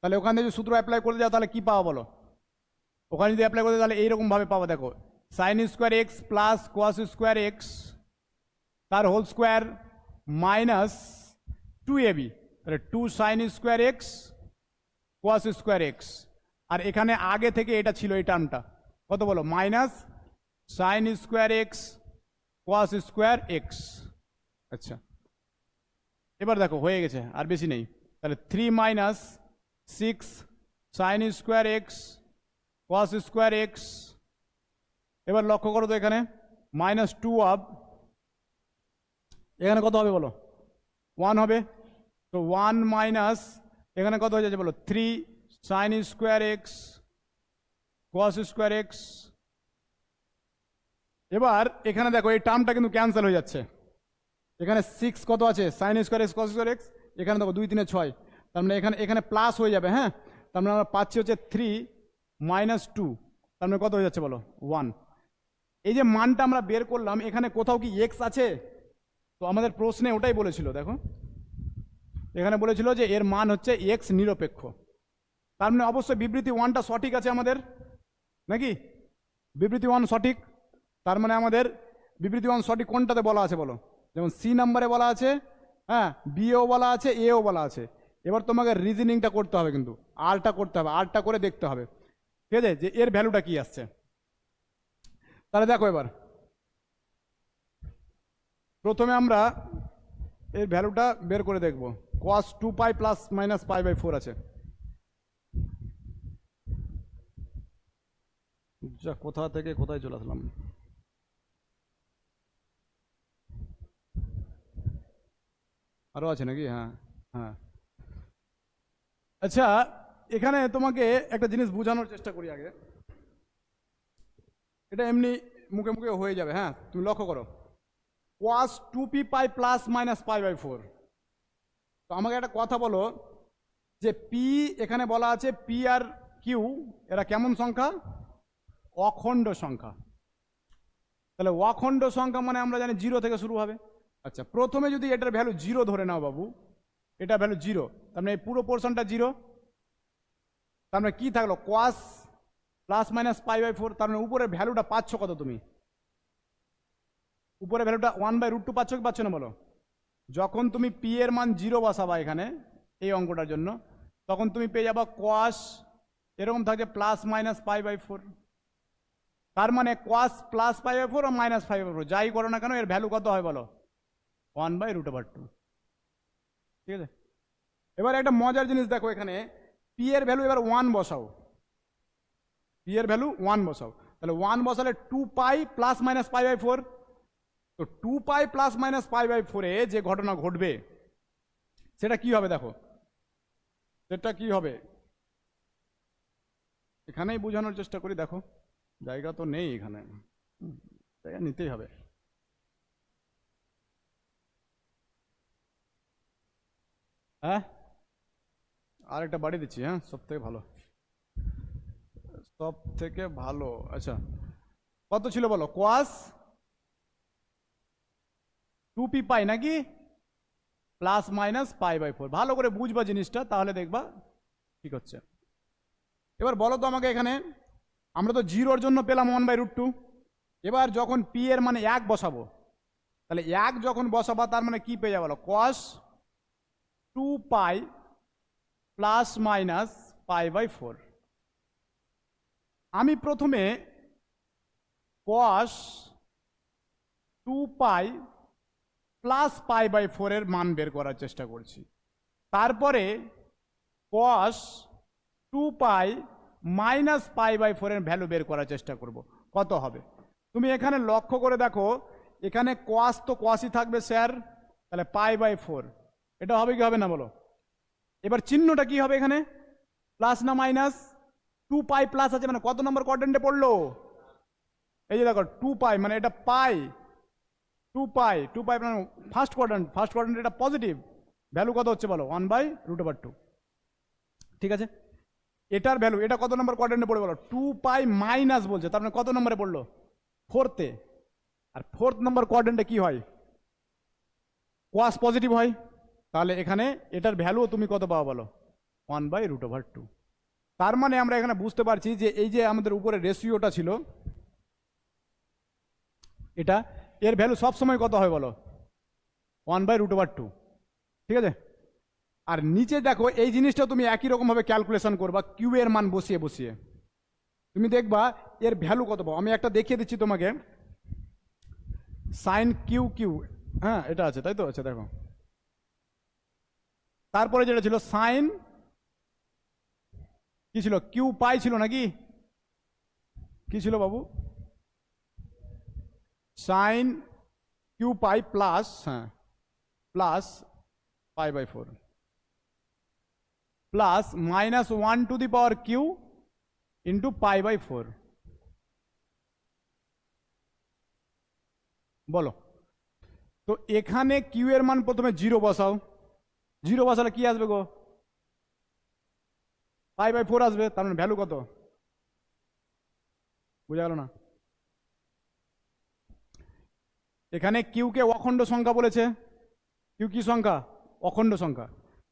তাহলে ওখানে যদি সূত্র অ্যাপ্লাই করে যাও তাহলে কি পাবো বলো? ওখানে যদি অ্যাপ্লাই করে তাহলে এইরকম ভাবে পাবো, দেখো sine square x plus cos square x তার হোল স্কোয়ার মাইনাস 2ab, তাহলে 2 sine square x cos square x. আর এখানে আগে থেকে এটা ছিল এই টার্মটা, কত বলো? Minus sine square x cos square x. আচ্ছা, এবার দেখো হয়ে গেছে, আর বেশি নেই। তাহলে 3 minus 6 sign square x cos square x. এবার লক্ষ্য করো তো এখানে মাইনাস 2 আপ, এখানে কত হবে বলো? 1 হবে। তো 1 মাইনাস এখানে কত হয়ে যাচ্ছে বলো? 3 sign square x cos square x. এবার এখানে দেখো এই টার্মটা কিন্তু ক্যান্সেল হয়ে যাচ্ছে, এখানে 6 কত আছে? Sign square x cos square x. এখানে দেখো 2 3 6, তার মানে এখানে প্লাস হয়ে যাবে। হ্যাঁ, তার মানে আমরা পাচ্ছি হচ্ছে 3 মাইনাস 2, তার মানে কত হয়ে যাচ্ছে বলো? 1। এই যে মানটা আমরা বের করলাম, এখানে কোথাও কি এক্স আছে? তো আমাদের প্রশ্নে ওটাই বলেছিল, দেখো এখানে বলেছিল যে এর মান হচ্ছে এক্স নিরপেক্ষ। তার মানে অবশ্যই বিবৃতি 1টা সঠিক আছে আমাদের, নাকি? বিবৃতি 1 সঠিক, তার মানে আমাদের বিবৃতি 1 সঠিক কোনটাতে বলা আছে বলো? যেমন সি নাম্বারে বলা আছে, হ্যাঁ, বিও বলা আছে, এও বলা আছে। এবার তোমাকে রিজনিংটা করতে হবে, কিন্তু আরটা করতে হবে, আরটা করে দেখতে হবে, ঠিক আছে, যে এর ভ্যালুটা কি আসছে। তাহলে দেখো এবার প্রথমে আমরা এর ভ্যালুটা বের করে দেখব। cos 2 pi plus minus pi by 4 আছে। যা, কোথা থেকে কোথায় চলে আসলাম। আরো আছে নাকি? হ্যাঁ হ্যাঁ। আচ্ছা, এখানে তোমাকে একটা জিনিস বোঝানোর চেষ্টা করি আগে, এটা এমনি মুখে মুখে হয়ে যাবে। হ্যাঁ, তুমি লক্ষ্য করো, cos 2p pi plus minus pi by 4। তো আমাকে একটা কথা বলো, যে পি এখানে বলা আছে পি আর কিউ, এরা কেমন সংখ্যা? অখণ্ড সংখ্যা। তাহলে অখণ্ড সংখ্যা মানে আমরা জানি 0 থেকে শুরু হবে। আচ্ছা, প্রথমে যদি এটার ভ্যালু 0 ধরে নাও বাবু, এটা ভ্যালু 0, তার মানে এই পুরো পোর্শনটা 0। তার মানে কি থাকলো? cos plus minus pi by 4। তার মানে উপরের ভ্যালুটা পাচ্ছ কত তুমি? উপরের ভ্যালুটা 1/√2 পাচ্ছ কি পাচ্ছ না বলো? যখন তুমি পি এর মান 0 বসাবা এখানে এই অঙ্কটার জন্য, তখন তুমি পেয়ে যাবা cos এরকম থাকে প্লাস মাইনাস পাই বাই 4। তার মানে cos প্লাস পাই বাই 4 আর মাইনাস পাই বাই 4 যাই করো না কেন, এর ভ্যালু কত হয় বলো? 1/√2। ঠিক আছে, এবার একটা মজার জিনিস দেখো, এখানে পি এর ভ্যালু এবার 1 বসাও, পি এর ভ্যালু 1 বসাও। তাহলে 1 বসালে 2 pi plus minus pi by 4। তো 2 pi plus minus pi by 4 এ যে ঘটনা ঘটবে সেটা কি হবে দেখো, সেটা কি হবে এখানেই বোঝানোর চেষ্টা করি। দেখো জায়গা তো নেই এখানে, জায়গা নিতেই হবে। হ্যাঁ, আর একটা বাড়ি দিচ্ছি। হ্যাঁ, সব থেকে ভালো, সব থেকে ভালো। আচ্ছা, কত ছিল বলো? cos 2p পাই নাকি প্লাস মাইনাস পাই বাই 4। ভালো করে বুঝবা জিনিসটা, তাহলে দেখবা ঠিক হচ্ছে। এবার বলো তো আমাকে, এখানে আমরা তো 0-র জন্য পেলাম 1/√2। এবার যখন পি এর মানে 1 বসাবো, তাহলে 1 যখন বসাবা তার মানে কি পেয়ে যাবো? cos 2 pi plus minus pi by 4। আমি প্রথমে cos 2 pi plus pi by 4 এর মান বের করার চেষ্টা করছি, তারপরে cos 2 pi minus pi by 4 এর ভ্যালু বের করার চেষ্টা করব, কত হবে। তুমি এখানে লক্ষ্য করে দেখো, এখানে cos তো cosই থাকবে স্যার, তাহলে পাই বাই 4 এটা হবে কি হবে না বলো? এবার চিহ্নটা কি হবে এখানে? প্লাস না মাইনাস? 2 পাই প্লাস আছে মানে কত নম্বর কোয়াড্রেন্টে পড়লো? এই যে দেখো 2 পাই মানে এটা পাই, 2 পাই মানে ফার্স্ট কোয়াড্রেন্ট, এটা পজিটিভ। ভ্যালু কত হচ্ছে বলো? 1/√2। ঠিক আছে, এটার ভ্যালু, এটা কত নম্বর কোয়াড্রেন্টে পড়ে বলো? 2 পাই মাইনাস বলছে, তার মানে কত নম্বরে পড়লো? 4তে। আর 4th নম্বর কোয়াড্রেন্টে কি হয়? কোয়াস পজিটিভ হয়, তাহলে এখানে এটার ভ্যালুও তুমি কত পাবো বলো, 1/√2। তার মানে আমরা এখানে বুঝতে পারছি যে এই যে আমাদের উপরে রেশিওটা ছিল, এটা এর ভ্যালু সবসময় কত হয় বলো, 1/√2। ঠিক আছে। আর নিচে দেখো এই জিনিসটা তুমি একই রকমভাবে ক্যালকুলেশন করবা, কিউ এর মান বসিয়ে বসিয়ে তুমি দেখবা এর ভ্যালু কত পাবো। আমি একটা দেখিয়ে দিচ্ছি তোমাকে, সাইন কিউ কিউ, হ্যাঁ এটা আছে তাই তো, আচ্ছা দেখো, তারপরে যেটা ছিল সাইন কি ছিল, কিউ পাই ছিল নাকি, কি ছিল বাবু, সাইন কিউ পাই প্লাস, হ্যাঁ প্লাস π/4 প্লাস -1 to the power q into π/4। বলো তো এখানে কিউ এর মান প্রথমে 0 বসাও, 0 বসালে কি আসবে গো, π/4 আসবে, তার মানে ভ্যালু কত, বুঝা গেল না। এখানে কিউ কে অখণ্ড সংখ্যা বলেছে, কিউ কি সংখ্যা, অখণ্ড সংখ্যা।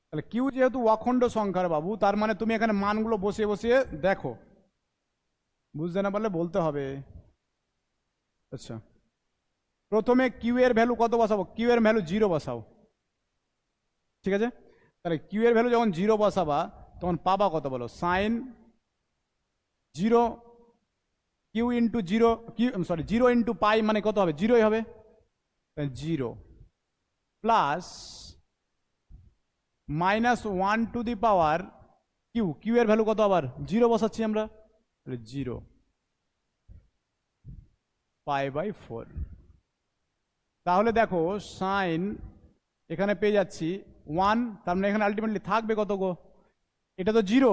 তাহলে কিউ যেহেতু অখণ্ড সংখ্যার বাবু, তার মানে তুমি এখানে মানগুলো বসিয়ে বসিয়ে দেখো, বুঝতে না পারলে বলতে হবে। আচ্ছা প্রথমে কিউ এর ভ্যালু কত বসাবো, কিউ এর ভ্যালু 0 বসাও, ঠিক আছে। তাহলে কিউ এর ভ্যালু যখন 0 বসাবা তখন পাবা কত বলো, sine 0 Q into 0, Q sorry 0 into pi মানে কত হবে, 0ই হবে, 0 plus -1 to the power Q, Q এর ভ্যালু কত আবার 0 বসাচ্ছি আমরা, 0 π/4। তাহলে দেখো সাইন এখানে পেয়ে যাচ্ছি 1, তার মানে এখানে আলটিমেটলি থাকবে কত গো, এটা তো 0,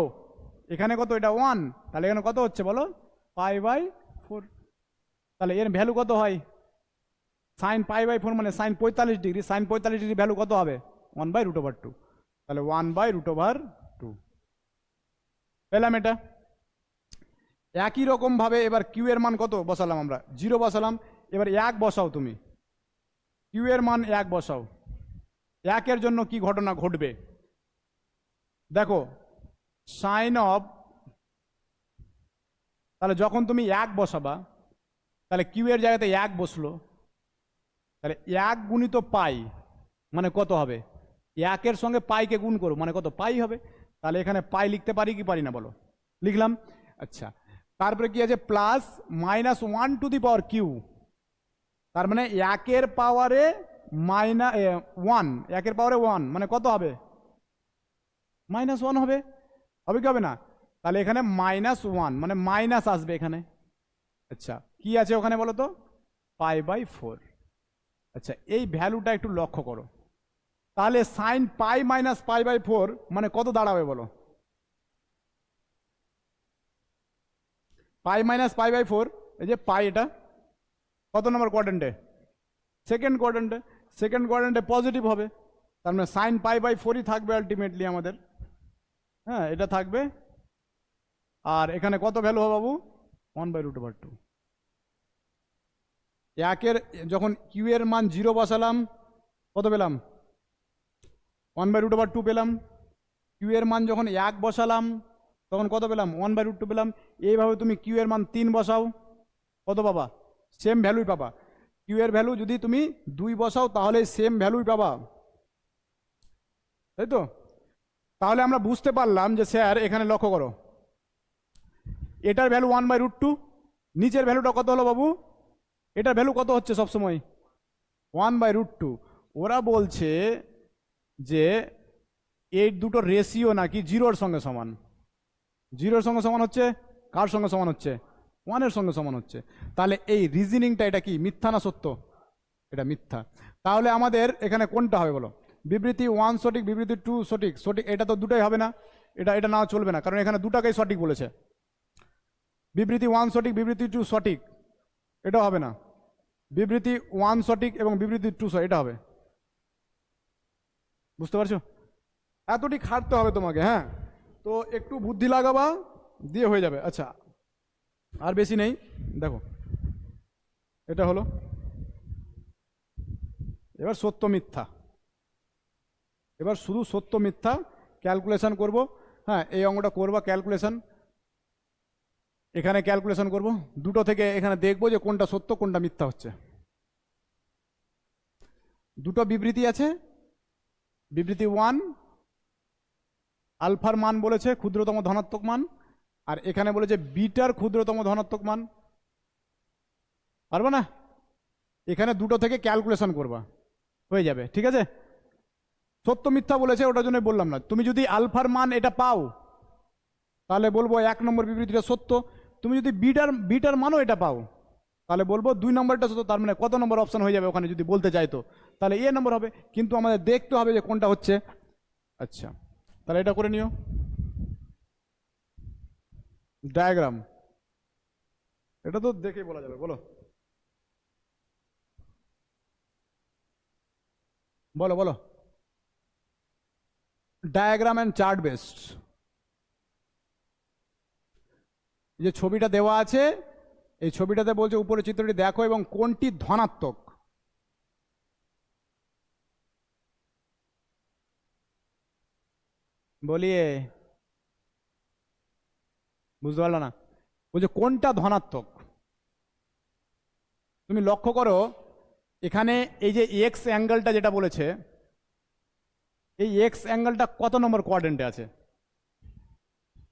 এখানে কত, এটা 1, তাহলে এখানে কত হচ্ছে বলো, π/4। তাহলে এর ভ্যালু কত হয়, সাইন π/4 মানে sine 45 degree, sine 45 degree value কত হবে, 1/√2, তাহলে 1/√2 পেলাম এটা। একই রকম ভাবে এবার কিউ এর মান কত বসালাম আমরা, 0 বসালাম, এবার 1 বসাও তুমি, কিউ এর মান 1 বসাও, 1 এর জন্য কি ঘটনা ঘটবে দেখো, সাইন অফ, তাহলে যখন তুমি 1 বসাবা তাহলে কিউ এর জায়গাতে 1 বসলো, তাহলে 1 গুণিত পাই মানে কত হবে, 1 এর সঙ্গে পাইকে গুণ করো মানে কত, পাই হবে। তাহলে এখানে পাই লিখতে পারি কি পারি না বলো, লিখলাম। আচ্ছা তারপরে কি আছে, plus -1 to the power Q, তার মানে 1 এর পাওয়ারে -1, 1 এর পাওয়ারে 1 মানে কত হবে, -1 হবে, হবে কি হবে না, তাহলে এখানে -1 মানে মাইনাস আসবে এখানে। আচ্ছা কি আছে ওখানে বলো তো, π/4। আচ্ছা এই ভ্যালুটা একটু লক্ষ্য করো, তাহলে সাইন পাই মাইনাস π/4 মানে কত দাঁড়াবে বলো, পাই মাইনাস π/4, এই যে পাই, এটা কত নম্বর কোয়াড্রেন্টে, সেকেন্ড কোয়াড্রেন্টে, সেকেন্ড কোয়াড্রেন্টে পজিটিভ হবে, তার মানে সাইন π/4ই থাকবে আলটিমেটলি আমাদের, হ্যাঁ এটা থাকবে। আর এখানে কত ভ্যালু হবে বাবু, 1/√2। 1 এর যখন কিউ এর মান 0 বসালাম কত পেলাম, 1/√2 পেলাম, কিউ এর মান যখন 1 বসালাম তখন কত পেলাম, 1/√2 পেলাম। এইভাবে তুমি কিউ এর মান 3 বসাও, কত পাবা, সেম ভ্যালুই পাবা। কিউ এর ভ্যালু যদি তুমি 2 বসাও তাহলে সেম ভ্যালুই পাবা, তাই তো। তাহলে আমরা বুঝতে পারলাম যে স্যার এখানে লক্ষ্য করো, এটার ভ্যালু 1/√2, নিচের ভ্যালুটা কত হলো বাবু, এটার ভ্যালু কত হচ্ছে সবসময়, 1/√2। ওরা বলছে যে এই দুটো রেশিও নাকি 0-র সঙ্গে সমান, 0-র সঙ্গে সমান হচ্ছে, কার সঙ্গে সমান হচ্ছে, 1-এর সঙ্গে সমান হচ্ছে। তাহলে এই রিজনিংটা এটা কি মিথ্যা না সত্য, এটা মিথ্যা। তাহলে আমাদের এখানে কোনটা হবে বলো, বিবৃতি 1 সঠিক, বিবৃতি 2 সঠিক, সঠিক এটা তো দুটাই হবে না, এটা এটা না চলবে না, কারণ এখানে দুটাকেই সঠিক বলেছে। বিবৃতি 1 সঠিক, বিবৃতি 2 সঠিক, এটা হবে না, বিবৃতি 1 সঠিক এবং বিবৃতি 2 সঠিক, এটা হবে। বুঝতে পারছো, এতটি খাটতে হবে তোমাকে, হ্যাঁ তো একটু বুদ্ধি লাগাবা দিয়ে হয়ে যাবে। আচ্ছা আর বেশি নেই, দেখো এটা হলো, এবার সত্য মিথ্যা। এবার শুধু সত্য মিথ্যা ক্যালকুলেশন করব। হ্যাঁ, এই অঙ্কটা করবা ক্যালকুলেশন, এখানে ক্যালকুলেশন করব, দুটো থেকে এখানে দেখবো যে কোনটা সত্য কোনটা মিথ্যা হচ্ছে। দুটো বিবৃতি আছে, বিবৃতি 1 আলফার মান বলেছে ক্ষুদ্রতম ধনাত্মক মান, আর এখানে বলেছে বিটার ক্ষুদ্রতম ধনাত্মক মান। পারবে না? এখানে দুটো থেকে ক্যালকুলেশন করবা, হয়ে যাবে। ঠিক আছে, সত্য মিথ্যা বলেছে ওটার জন্য বললাম না। তুমি যদি আলফার মান এটা পাও তাহলে বলবো 1 নম্বর বিবৃতিটা সত্য। তুমি যদি বিটার মানও এটা পাও তাহলে বলবো 2 নম্বরটা সত্য। তার মানে কত নম্বর অপশন হয়ে যাবে ওখানে যদি বলতে চাই তো, তাহলে এ নম্বর হবে। কিন্তু আমাদের দেখতে হবে যে কোনটা হচ্ছে। আচ্ছা, তাহলে এটা করে নিও ডায়াগ্রাম। এটা তো দেখে বলা যাবে। বলো বলো বলো। Diagram and chart based. যে ছবিটা দেওয়া আছে এই ছবিটাতে বলছে উপরে চিত্রটি দেখো এবং কোনটি ধনাত্মক। বলিয়ে বুঝতে পারলো না? বলছে কোনটা ধনাত্মক। তুমি লক্ষ্য করো এখানে এই যে এক্স অ্যাঙ্গেলটা যেটা বলেছে, এই এক্স অ্যাঙ্গেলটা কত নম্বর কোয়াড্রেন্টে আছে?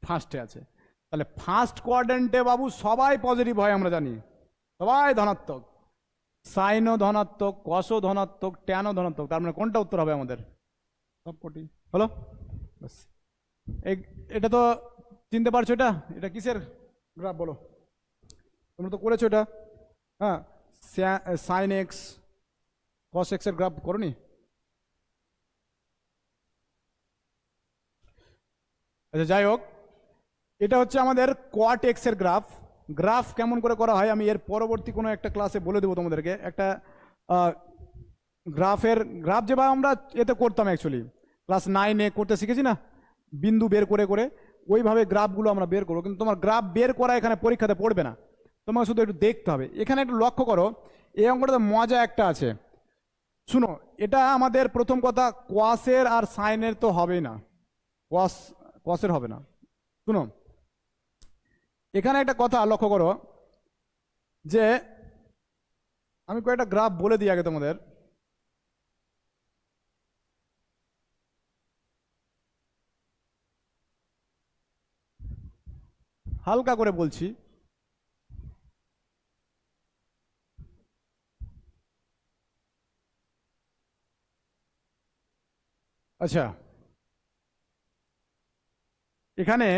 ফার্স্টে আছে। তাহলে ফার্স্ট কোয়াড্রেন্টে বাবু সবাই পজিটিভ হয়, আমরা জানি সবাই ধনাত্মক। সাইনও ধনাত্মক, কসও ধনাত্মক, ট্যানও ধনাত্মক। তার মানে কোনটা উত্তর হবে আমাদের? সবকটি হলো। বাস, এটা তো চিনতে পারছো। এটা এটা কিসের গ্রাফ বলো? তোমরা তো করেছো এটা। হ্যাঁ, সাইন এক্স কস এক্স এর গ্রাফ করোনি? আচ্ছা, যাই হোক, এটা হচ্ছে আমাদের কোয়াট এক্স এর গ্রাফ। গ্রাফ কেমন করে করা হয় আমি এর পরবর্তী কোনো একটা ক্লাসে বলে দেবো তোমাদেরকে। একটা গ্রাফ যেভাবে আমরা এতে করতাম অ্যাকচুয়ালি ক্লাস 9-এ করতে শিখেছি না, বিন্দু বের করে করে, ওইভাবে গ্রাফগুলো আমরা বের করবো। কিন্তু তোমার গ্রাফ বের করা এখানে পরীক্ষাতে পড়বে না, তোমাকে শুধু একটু দেখতে হবে। এখানে একটু লক্ষ্য করো, এই অঙ্কটাতে মজা একটা আছে। শুনো, এটা আমাদের প্রথম কথা কোয়াসের আর সাইনের তো হবেই না, কোয়াসের হবে না। শুনো, এখানে একটা কথা লক্ষ্য করো যে আমি কয়েকটা গ্রাফ বলে দিই আগে তোমাদের। হালকা করে বলছি। আচ্ছা, এখানে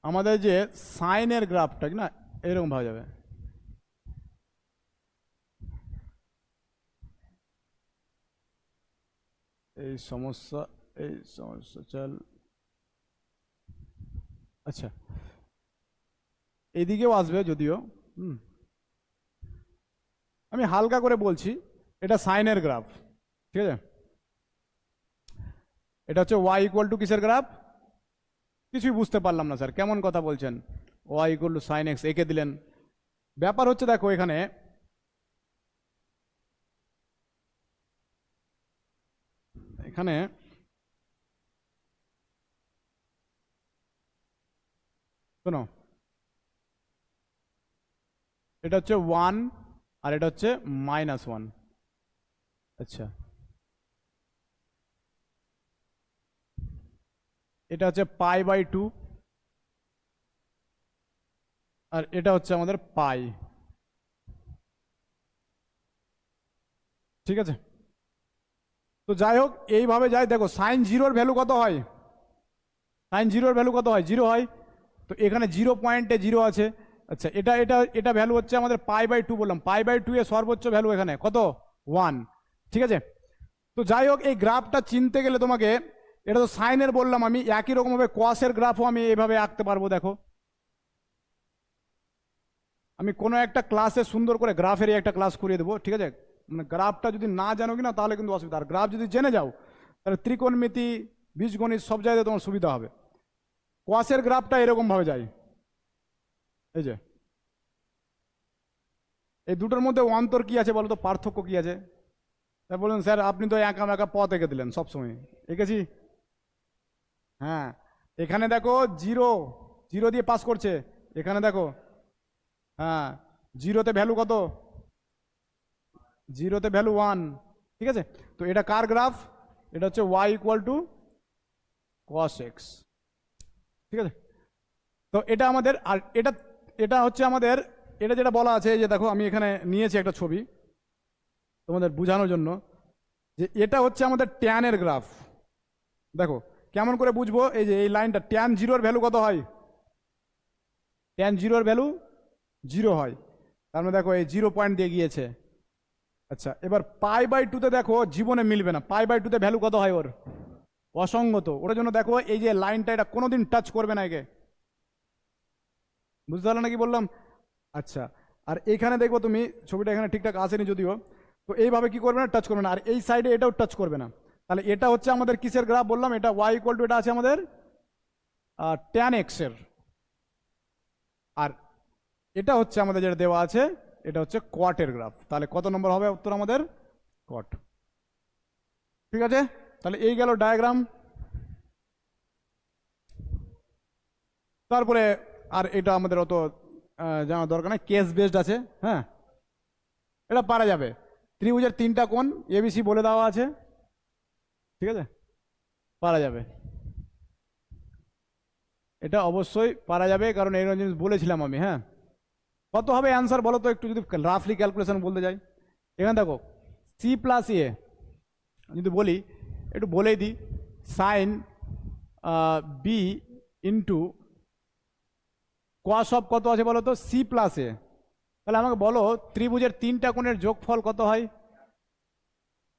আমাদের যে সাইনের গ্রাফটা না এরকম ভাবে যাবে। এই সমস্যা, এই সমস্যা চল। আচ্ছা, এইদিকেও আসবে যদিও। আমি হালকা করে বলছি, এটা সাইনের গ্রাফ। ঠিক আছে, এটা হচ্ছে ওয়াই ইকুয়াল টু কিসের গ্রাফ? কিছুই বুঝতে পারলাম না স্যার, কেমন কথা বলছেন? Y equal to sine X এঁকে দিলেন। ব্যাপার হচ্ছে দেখো এখানে এখানে শোনো, এটা হচ্ছে 1 আর এটা হচ্ছে -1। আচ্ছা, এটা হচ্ছে π/2 আর এটা হচ্ছে আমাদের পাই। ঠিক আছে, তো যাই হোক এইভাবে যাই। দেখো সাইন জিরোর ভ্যালু কত হয়? সাইন জিরোর ভ্যালু কত হয়? 0 হয়। তো এখানে 0 পয়েন্টে 0 আছে। আচ্ছা, এটা এটা এটা ভ্যালু হচ্ছে আমাদের π/2 বললাম। π/2 এর সর্বোচ্চ ভ্যালু এখানে কত? 1। ঠিক আছে, তো যাই হোক এই গ্রাফটা চিনতে গেলে তোমাকে, এটা তো সাইনের বললাম আমি, একই রকম ভাবে কসের গ্রাফও আমি এইভাবে আঁকতে পারবো। দেখো আমি কোনো একটা ক্লাসে সুন্দর করে গ্রাফেরই একটা ক্লাস করিয়ে দেবো। ঠিক আছে, মানে গ্রাফটা যদি না জানো কিনা তাহলে কিন্তু অসুবিধা। আর গ্রাফ যদি জেনে যাও তাহলে ত্রিকোণমিতি বীজগণিত সব জায়গায় তোমার সুবিধা হবে। কোয়াসের গ্রাফটা এরকম ভাবে যায়, এই যে এই দুটোর মধ্যে অন্তর কি আছে বলো তো? পার্থক্য কি আছে? তা বলুন স্যার আপনি তো একা একা পথ এঁকে দিলেন সবসময়। এঁকেছি? হ্যাঁ, এখানে দেখো জিরো, জিরো দিয়ে পাস করছে। এখানে দেখো, হ্যাঁ, জিরোতে ভ্যালু কত? জিরোতে ভ্যালু 1। ঠিক আছে, তো এটা কার গ্রাফ? এটা হচ্ছে y equal to cos x। ঠিক আছে, তো এটা আমাদের, আর এটা এটা হচ্ছে আমাদের, এটা যেটা বলা আছে, এই যে দেখো আমি এখানে নিয়েছি একটা ছবি তোমাদের বোঝানোর জন্য, যে এটা হচ্ছে আমাদের ট্যানের গ্রাফ। দেখো কেমন করে বুঝবো, এই যে এই লাইনটা, ট্যান জিরোর ভ্যালু কত হয়? ট্যান জিরোর ভ্যালু 0 হয়, তার মানে দেখো এই 0 পয়েন্ট দিয়ে গিয়েছে। আচ্ছা, এবার π/2 দেখো জীবনে মিলবে না, π/2 ভ্যালু কত হয় ওর? অসঙ্গত। ওটার জন্য দেখো এই যে লাইনটা, এটা কোনোদিন টাচ করবে না একে। বুঝতে পারলো নাকি বললাম? আচ্ছা, আর এখানে দেখবো তুমি, ছবিটা এখানে ঠিকঠাক আসেনি যদিও, তো এইভাবে কি করবে না, টাচ করবে না, আর এই সাইডে এটাও টাচ করবে না। তাহলে এটা হচ্ছে আমাদের কিসের গ্রাফ বললাম? এটা y ইকুয়াল টু, এটা আছে আমাদের ট্যান এক্স এর, আর এটা হচ্ছে আমাদের যেটা দেওয়া আছে, এটা হচ্ছে কটের গ্রাফ। তাহলে কত নম্বর হবে উত্তর আমাদের? কট। ঠিক আছে, তাহলে এই গেল ডায়াগ্রাম। তারপরে আর এটা আমাদের অত জানার দরকার নেই, কেস বেসড আছে। হ্যাঁ, এটা পারা যাবে। ত্রিভুজের 3টা কোণ এবিসি বলে দেওয়া আছে, ঠিক আছে, পারা যাবে। এটা অবশ্যই পারা যাবে, কারণ এই জিনিস বলেছিলাম আমি। হ্যাঁ, কত হবে অ্যান্সার বলো তো একটু, যদি রাফলি ক্যালকুলেশন বলতে যাই। এখানে দেখো সি প্লাস এ যদি বলি, একটু বলেই দিই, sine B into cos of কত আছে বলো তো? C plus A. তাহলে আমাকে বলো ত্রিভুজের 3টা কোণের যোগফল কত হয়?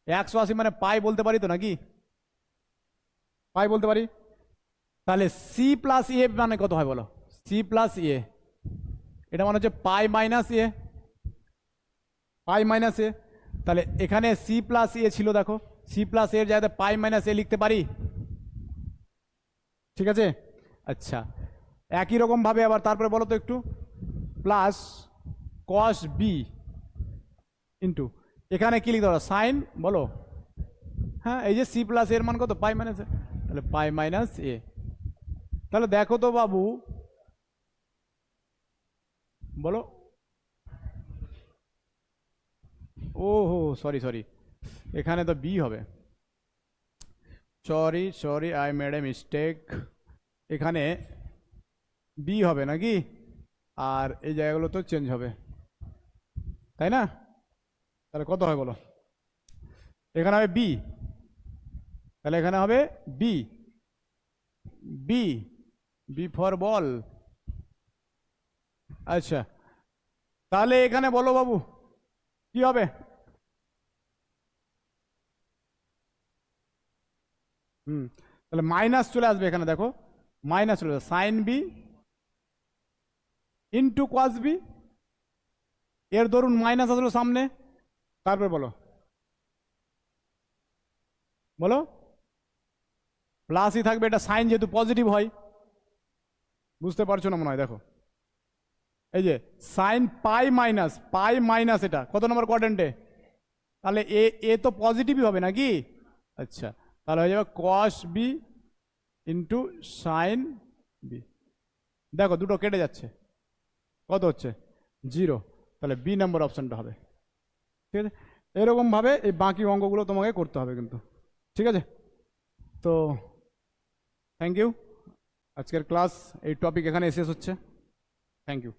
180, মানে পাই বলতে পারি তো নাকি? পাই বলতে পারি। তাহলে সি প্লাস এ মানে কত হয় বলো? সি প্লাস এ, এটা মানে হচ্ছে পাই মাইনাস এ, পাই মাইনাস এ। তাহলে এখানে সি প্লাস এ ছিল, দেখো সি প্লাস এর জায়গায় পাই মাইনাস এ লিখতে পারি। ঠিক আছে, আচ্ছা, একই রকম ভাবে আবার তারপরে বলো তো একটু, প্লাস কস বি ইন্টু, এখানে কি লিখতে পারো? সাইন, বলো। হ্যাঁ, এই যে সি প্লাস এর মান কত? পাই মাইনাস এ, তাহলে পাই মাইনাস এ। তাহলে দেখো তো বাবু, বলো। ও হো, সরি সরি, এখানে তো বি হবে। Sorry sorry, I made a mistake. এখানে বি হবে নাকি, আর এই জায়গাগুলো তো চেঞ্জ হবে, তাই না? তাহলে কত হয় বলো? এখানে হবে বি, তাহলে এখানে হবে B, B, B for ball. আচ্ছা, তাহলে এখানে বলো বাবু কি হবে? তাহলে মাইনাস চলে আসবে এখানে, দেখো মাইনাস চলে আসবে, sine B into cos B, এর ধরুন মাইনাস আসলো সামনে, তারপরে বলো, বলো। প্লাসই থাকবে, এটা সাইন যেহেতু পজিটিভ হয়। বুঝতে পারছো না মনে হয়? দেখো এই যে সাইন পাই মাইনাস, পাই মাইনাস, এটা কত নম্বর কোয়াড্রেন্টে? তাহলে এ এ তো পজিটিভই হবে নাকি? আচ্ছা, তাহলে হয়ে যাবে cos B into sine B. দেখো দুটো কেটে যাচ্ছে, কত হচ্ছে? 0। তাহলে বি নম্বর অপশনটা হবে। ঠিক আছে, এরকম ভাবে এই বাকি অঙ্কগুলো তোমাকে করতে হবে কিন্তু। ঠিক আছে, তো থ্যাংক ইউ। আজকের ক্লাস, এই টপিক এখানে শেষ হচ্ছে। Thank you.